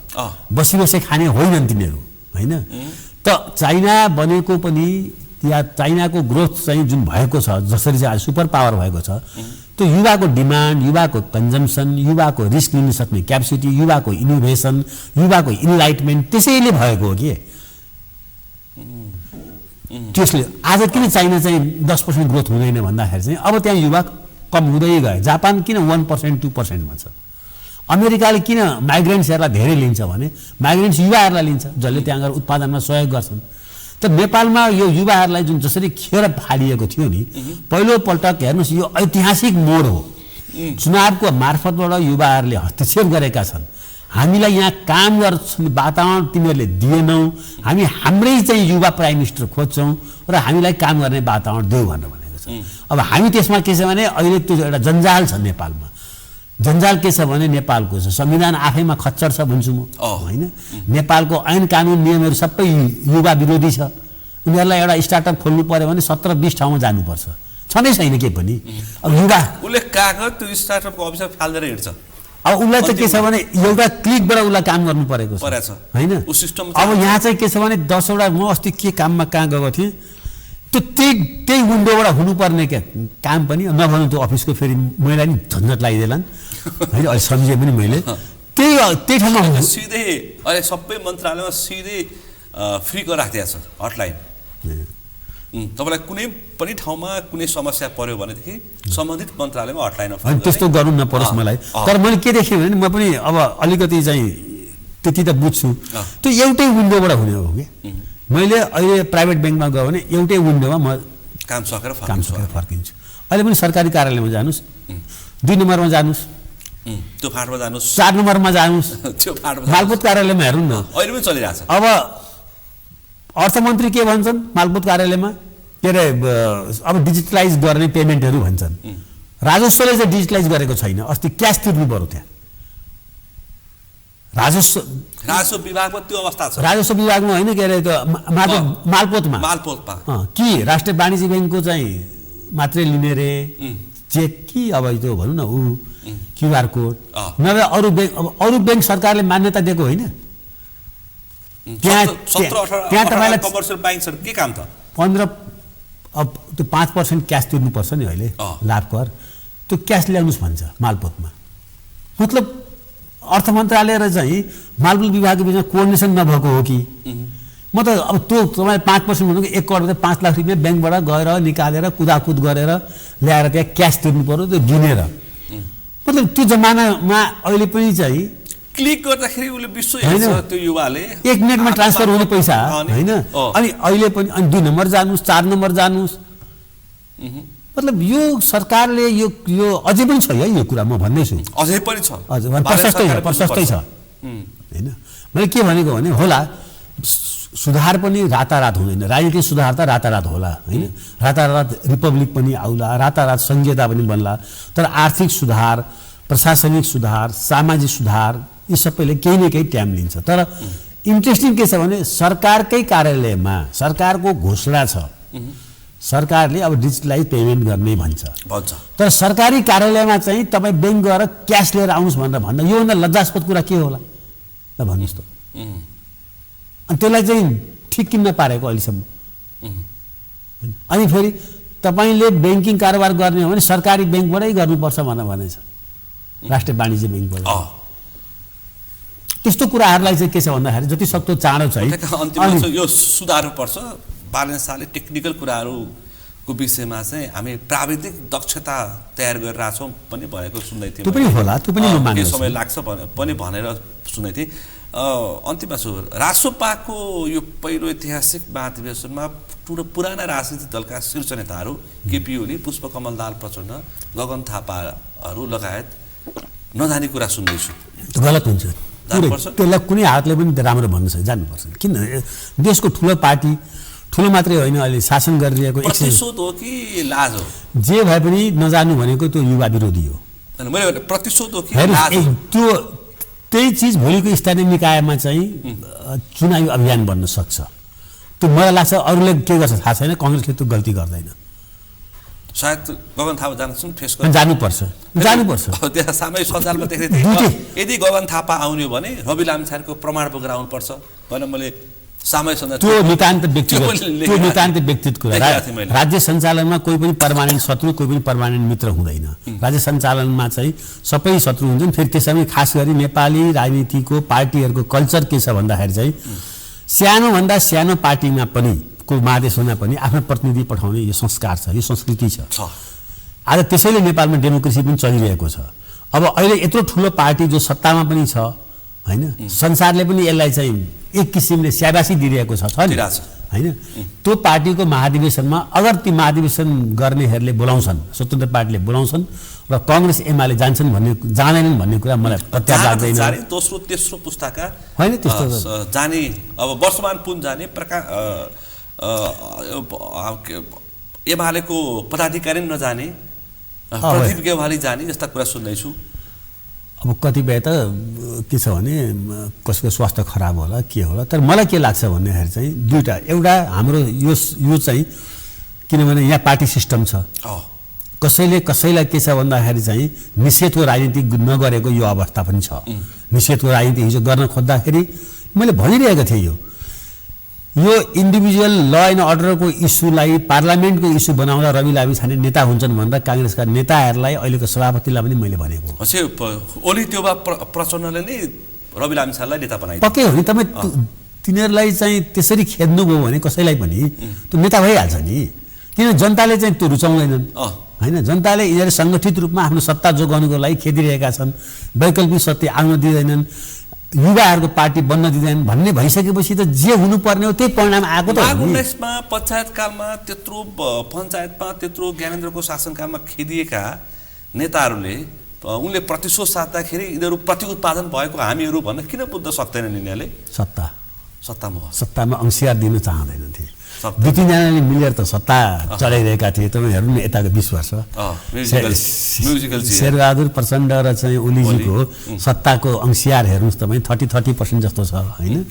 Speaker 2: बसी बसी खाने होइनन् तिनीहरू होइन। त चाइना बनेको पनि या चाइनाको ग्रोथ चाहिँ जुन भएको छ, जसरी चाहिँ आज सुपर पावर भएको छ, त्यो युवाको डिमान्ड, युवाको कन्जम्सन, युवाको रिस्क लिन सक्ने क्यापेसिटी, युवाको इनोभेसन, युवाको इनलाइटमेन्ट त्यसैले भएको हो कि। त्यसले आज किन चाइना चाहिँ 10% ग्रोथ हुँदैन भन्दाखेरि चाहिँ अब त्यहाँ युवा कम हुँदै गए। जापान किन 1% 2%मा छ, अमेरिकाले किन माइग्रेन्ट्सहरूलाई धेरै लिन्छ भने माइग्रेन्ट्स युवाहरूलाई लिन्छ जसले त्यहाँ गएर उत्पादनमा सहयोग गर्छन्। त नेपालमा यो युवाहरूलाई जुन जसरी खेर फालिएको थियो नि, पहिलोपल्ट हेर्नुहोस् यो ऐतिहासिक मोड हो। चुनावको मार्फतबाट युवाहरूले हस्तक्षेप गरेका छन्, हामीलाई यहाँ काम गर्ने वातावरण तिमीहरूले दिएनौ, हामी हाम्रै चाहिँ युवा प्राइम मिनिस्टर खोज्छौँ र हामीलाई काम गर्ने वातावरण देऊ भनेर भनेको छ। अब हामी त्यसमा के छ भने अहिले त्यो एउटा जन्जाल छ नेपालमा। जन्जाल के छ भने नेपालको छ संविधान आफैमा खच्चर छ भन्छु म होइन। नेपालको ऐन कानुन नियमहरू सबै युवा विरोधी छ। उनीहरूलाई एउटा स्टार्टअप खोल्नु पर्यो भने 17-20 ठाउँमा जानुपर्छ, छँदै छैन के पनि। अब युवा
Speaker 1: उसले कागज त्यो स्टार्टअपको अफिसर फाल्दै हिँड्छ।
Speaker 2: अब उसलाई चाहिँ के छ भने एउटा क्लिकबाट उसलाई काम गर्नु परेको छ होइन। अब यहाँ चाहिँ के छ भने 10 वटा, म अस्ति के काममा कहाँ गएको थिएँ, त्यो त्यही विन्डोबाट हुनुपर्ने क्या काम पनि नभनौँ त्यो अफिसको, फेरि मैले नि झन्झट लगाइदिएलान् होइन। अहिले सम्झेँ पनि मैले त्यही ठाउँमा
Speaker 1: सिधै अहिले सबै मन्त्रालयमा सिधै फ्रीको राखिदिएको छ हटलाइन। तपाईँलाई कुनै पनि ठाउँमा कुनै समस्या पर्यो भनेदेखि सम्बन्धित मन्त्रालयमा हटलाइन
Speaker 2: होइन, त्यस्तो गर्नु नपरोस् मलाई। तर मैले के देखेँ भने म पनि अब अलिकति चाहिँ त्यति त बुझ्छु, त्यो एउटै विन्डोबाट हुने हो कि। मैले अहिले प्राइभेट ब्याङ्कमा गयो भने एउटै विन्डोमा म
Speaker 1: काम सकेर
Speaker 2: फर्किन्छु। अहिले पनि सरकारी कार्यालयमा जानुहोस्, 2 नम्बरमा जानुहोस्,
Speaker 1: त्यो फाटमा जानुहोस्,
Speaker 2: 4 नम्बरमा जानुहोस्,
Speaker 1: त्यो फाटमा
Speaker 2: मालपोत कार्यालयमा हेर्नु न
Speaker 1: अहिले पनि चलिरहेछ।
Speaker 2: अब अर्थमन्त्री के भन्छन् मालपोत कार्यालयमा, के अरे अब डिजिटलाइज गर्ने पेमेन्टहरू भन्छन्। राजस्वले चाहिँ डिजिटलाइज गरेको छैन, अस्ति क्यास तिर्नु पर्यो त्यहाँ।
Speaker 1: राजस्व विभागमा त्यो अवस्था छ।
Speaker 2: राजस्व विभागमा होइन, के अरे मालपोतमा कि राष्ट्रिय वाणिज्य ब्याङ्कको चाहिँ मात्रै लिने रे चेक कि अब त्यो भनौँ न ऊ क्युआर कोड, नभए अरू ब्याङ्क सरकारले मान्यता दिएको होइन। त्यहाँ तपाईँलाई
Speaker 1: कमर्सियल ब्याङ्कहरू के काम त
Speaker 2: त्यो 5% क्यास तिर्नुपर्छ नि अहिले लाभ कर, त्यो क्यास ल्याउनुहोस् भन्छ मालपोतमा। मतलब अर्थ मन्त्रालय र चाहिँ मालपोत विभागको बिचमा कोअर्डिनेसन नभएको हो कि? म त अब त्यो तपाईँ 5% भनेको 1 करोड 5 लाख रुपियाँ ब्याङ्कबाट गएर निकालेर कुदाकुद गरेर ल्याएर त्यहाँ क्यास तिर्नु पर्यो, त्यो गिनेर। मतलब त्यो जमानामा अहिले पनि चाहिँ
Speaker 1: क्लिक गर्दाखेरि उसले विश्व हेर्छ त्यो युवाले
Speaker 2: 1 मिनेटमा ट्रान्सफर हुने पैसा होइन। अनि अहिले पनि अनि 2 नम्बर जानुस्, 4 नम्बर जानुस्। मतलब यो सरकारले यो अझै पनि छ है, यो कुरा म भन्दैछु,
Speaker 1: अझै पनि छ,
Speaker 2: अझै प्रशस्तै छ होइन। मैले के भनेको भने होला सुधार पनि रातारात हुँदैन, राजनीतिक सुधार त रातारात होला होइन, रातारात रिपब्लिक पनि आउला, रातारात संघीयता पनि बन्ला, तर आर्थिक सुधार, प्रशासनिक सुधार, सामाजिक सुधार यी सबैले केही न केही टाइम लिन्छ। तर इन्ट्रेस्टिङ के छ भने सरकारकै कार्यालयमा सरकारको घोषणा छ, सरकारले अब डिजिटलाइज पेमेन्ट गर्ने भन्छ, तर सरकारी कार्यालयमा चाहिँ तपाईँ ब्याङ्क गएर क्यास लिएर आउनुहोस् भनेर भन्दा योभन्दा लज्जास्पद कुरा के होला ल भन्नुहोस् त? अनि त्यसलाई चाहिँ ठिक किन नपारेको अहिलेसम्म? अनि फेरि तपाईँले ब्याङ्किङ कारोबार गर्ने हो भने सरकारी ब्याङ्कबाटै गर्नुपर्छ भनेछ, राष्ट्रिय वाणिज्य ब्याङ्कबाट। त्यस्तो कुराहरूलाई चाहिँ के छ भन्दाखेरि जति सक्दो चाँडो चाहिँ
Speaker 1: अन्तिममा यो सुधार्नु पर्छ। बालेन शाहले टेक्निकल कुराहरूको विषयमा चाहिँ हामी प्राविधिक दक्षता तयार गरिरहेछौँ पनि भनेको सुन्दै थियौँ।
Speaker 2: त्यो पनि होला, त्यो पनि म मान्छु,
Speaker 1: समय लाग्छ पनि भनेर सुन्दै थिएँ। अन्तिममा छु रासोपाको यो पहिलो ऐतिहासिक महाधिवेशनमा पुराना राजनीतिक दलका शीर्ष नेताहरू केपी ओली, पुष्पकमल दाहाल प्रचण्ड, गगन थापाहरू लगायत नजाने कुरा सुन्दैछु।
Speaker 2: गलत हुन्छ, त्यसलाई कुनै हातले पनि राम्रो भन्नु छ, जान्नुपर्छ। किन देशको ठुलो पार्टी, ठुलो मात्रै होइन अहिले शासन गरिरहेको
Speaker 1: प्रतिशोध हो कि लाज हो?
Speaker 2: जे भए पनि नजानु भनेको त्यो युवा विरोधी हो।
Speaker 1: मैले प्रतिशोध हो कि लाज हो?
Speaker 2: त्यो त्यही चिज भोलिको स्थानीय निकायमा चाहिँ चुनावी अभियान बन्न सक्छ। त्यो मलाई लाग्छ अरूले के गर्छ थाहा छैन, कङ्ग्रेसले त्यो गल्ती गर्दैन।
Speaker 1: सायद गगन थापा फेस
Speaker 2: जानुपर्छ।
Speaker 1: त्यहाँ सामूहिक सञ्जालमा देख्दै थिएँ, यदि गगन थापा आउने हो भने रवि लामिछानेको प्रमाण बोकेर आउनुपर्छ भनेर मैले सामूहिक सञ्जाल।
Speaker 2: त्यो नितान्त व्यक्तिगत कुरा। राज्य सञ्चालनमा कोही पनि पर्मानेन्ट शत्रु, कोही पनि पर्मानेन्ट मित्र हुँदैन। राज्य सञ्चालनमा चाहिँ सबै शत्रु हुन्छन्। फेरि त्यसैमा खास गरी नेपाली राजनीतिको पार्टीहरूको कल्चर के छ भन्दाखेरि चाहिँ सानोभन्दा सानो पार्टीमा पनि को महादेशमा पनि आफ्नो प्रतिनिधि पठाउने यो संस्कार छ, यो संस्कृति छ। आज त्यसैले नेपालमा डेमोक्रेसी पनि चलिरहेको छ। अब अहिले यत्रो ठुलो पार्टी जो सत्तामा पनि छ होइन, संसारले पनि यसलाई चाहिँ एक किसिमले स्याबासी दिइरहेको छ नि होइन। त्यो पार्टीको महाधिवेशनमा अगर ती महाधिवेशन गर्नेहरूले बोलाउँछन्, स्वतन्त्र पार्टीले बोलाउँछन् र कङ्ग्रेस एमाले जान्छन् भन्ने जाँदैनन् भन्ने कुरा मलाई प्रत्याश लाग्दैन।
Speaker 1: दोस्रो तेस्रो पुस्ताका
Speaker 2: होइन त्यस्तो
Speaker 1: जाने, अब वर्षमान पुन जाने एमालेको पदाधिकारी नजाने, प्रदीप गेवाली जाने जस्ता कुरा सुन्दैछु।
Speaker 2: अब कतिपय त के छ भने कसैको स्वास्थ्य खराब होला के होला, तर मलाई के लाग्छ भन्दाखेरि चाहिँ दुईवटा, एउटा हाम्रो यो चाहिँ किनभने यहाँ पार्टी सिस्टम छ, कसैलाई के छ भन्दाखेरि चाहिँ निषेधको राजनीति नगरेको यो अवस्था पनि छ। निषेधको राजनीति हिजो गर्न खोज्दाखेरि मैले भनिरहेको थिएँ यो इन्डिभिजुअल ल एन्ड अर्डरको इस्युलाई पार्लियामेन्टको इस्यु बनाउँदा रवि लामिछाने नेता हुन्छन् भनेर काङ्ग्रेसका नेताहरूलाई अहिलेको सभापतिलाई पनि मैले भनेको।
Speaker 1: ओली त्योबा प्रचण्डले नै रवि लामिछानेलाई नेता बनाए
Speaker 2: पक्कै हो नि। तपाईँ तिनीहरूलाई चाहिँ त्यसरी खेद्नुभयो भने कसैलाई पनि त्यो नेता भइहाल्छ नि। किन जनताले चाहिँ त्यो रुचाउँदैनन् होइन। जनताले यिनीहरू सङ्गठित रूपमा आफ्नो सत्ता जोगाउनुको लागि खेदिरहेका छन्, वैकल्पिक सत्य आउन दिँदैनन्, युवाहरूको पार्टी बन्न दिँदैन भन्ने भइसकेपछि त जे हुनुपर्ने हो त्यही परिणाम आएको त हो।
Speaker 1: 19मा पञ्चायतकालमा त्यत्रो पञ्चायतमा त्यत्रो ज्ञानेन्द्रको शासनकालमा खेदिएका नेताहरूले उनले प्रतिशोध साध्दाखेरि यिनीहरू प्रति उत्पादन भएको हामीहरू भन्न किन बुझ्न सक्दैनन् यिनीहरूले? सत्तामा अंशियार दिन चाहँदैनथे। 2-3जनाले मिलेर त सत्ता चलाइरहेका थिए। तपाईँ हेर्नु न यताको 20 वर्ष शेरबहादुर प्रचण्ड र चाहिँ ओलीजीको सत्ताको अंशियार हेर्नुहोस् तपाईँ 30% जस्तो छ होइन।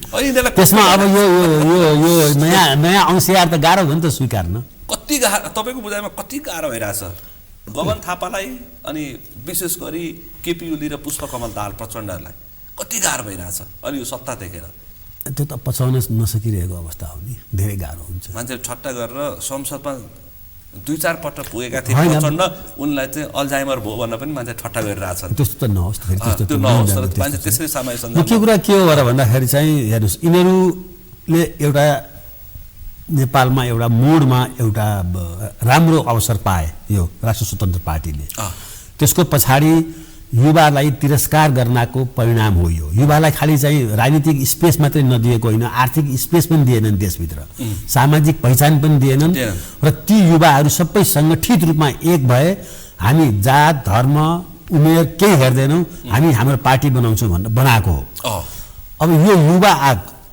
Speaker 1: त्यसमा अब यो नयाँ अंशियार त गाह्रो हो नि त स्वीकार्न। कति गाह्रो तपाईँको बुझाइमा कति गाह्रो भइरहेछ गगन थापालाई अनि विशेष गरी केपी ओली र पुष्पकमल दाहाल प्रचण्डलाई कति गाह्रो भइरहेछ अनि यो सत्ता देखेर?
Speaker 2: त्यो त पचाउन नसकिरहेको अवस्था हो नि, धेरै गाह्रो हुन्छ।
Speaker 1: मान्छेले ठट्टा गरेर संसदमा 2-4 पटक पुगेका थिए
Speaker 2: होइन।
Speaker 1: प्रचण्ड उनलाई चाहिँ अल्जाइमर भयो भन्न पनि मान्छे ठट्टा गरिरहेछन्
Speaker 2: त्यस्तो त नहोस् फेरि
Speaker 1: त्यो नहोस् तर मान्छे त्यसरी समय
Speaker 2: मुख्य कुरा के हो भन्दाखेरि चाहिँ हेर्नुहोस् यिनीहरूले एउटा नेपालमा एउटा मोडमा एउटा राम्रो अवसर पाए यो राष्ट्रिय स्वतन्त्र पार्टीले त्यसको पछाडि युवालाई तिरस्कार गर्नको परिणाम हो यो युवालाई खालि चाहिँ राजनीतिक स्पेस मात्रै नदिएको होइन आर्थिक स्पेस पनि दिएनन् देशभित्र सामाजिक पहिचान पनि दिएनन् र ती युवाहरू सबै सङ्गठित रूपमा एक भए हामी जात धर्म उमेर केही हेर्दैनौँ हामी हाम्रो पार्टी बनाउँछौँ भनेर बनाएको हो अब यो युवा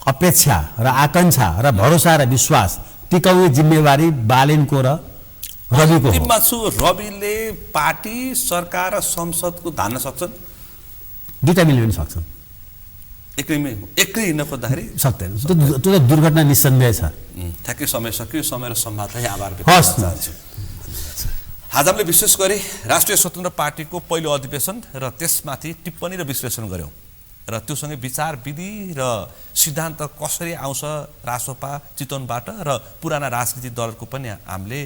Speaker 2: अपेक्षा र आकाङ्क्षा र भरोसा र विश्वास टिकाउने जिम्मेवारी बालेनको र रविको हो।
Speaker 1: रविले पार्टी सरकार र संसदको धान्न सक्छन्
Speaker 2: दुईटा मिल्न पनि सक्छन्
Speaker 1: एक्लै हिँड्न खोज्दाखेरि
Speaker 2: सक्दैन त्यो त दुर्घटना निस्सन्देह छ
Speaker 1: ठ्याक्कै समय सक्यो समय र सम्वादलाई आभार व्यक्त
Speaker 2: हस्।
Speaker 1: गर्न चाहन्छु आज हामीले विशेष गरी राष्ट्रिय स्वतन्त्र पार्टीको पहिलो अधिवेशन र त्यसमाथि टिप्पणी र विश्लेषण गऱ्यौँ र त्योसँगै विचार विधि र सिद्धान्त कसरी आउँछ रासोपा चितवनबाट र पुराना राजनीतिक दलको पनि हामीले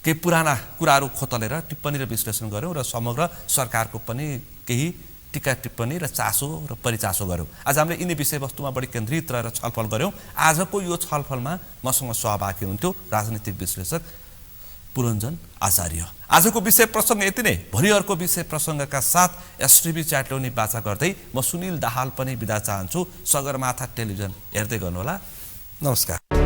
Speaker 1: केही पुराना कुराहरू खोतलेर टिप्पणी र विश्लेषण गऱ्यौँ र समग्र सरकारको पनि केही टीका टिप्पणी र चासो र परिचासो गऱ्यौँ आज हामीले यिनी विषयवस्तुमा बढी केन्द्रित रहेर छलफल गऱ्यौँ आजको यो छलफलमा मसँग सहभागी हुनुहुन्थ्यो राजनीतिक विश्लेषक पुरञ्जन आचार्य आजको विषय प्रसङ्ग यति नै भोलि अर्को विषय प्रसङ्गका साथ एसटिभी च्याटलोनी बाचा गर्दै म सुनिल दाहाल पनि बिदा चाहन्छु सगरमाथा टेलिभिजन हेर्दै गर्नुहोला नमस्कार।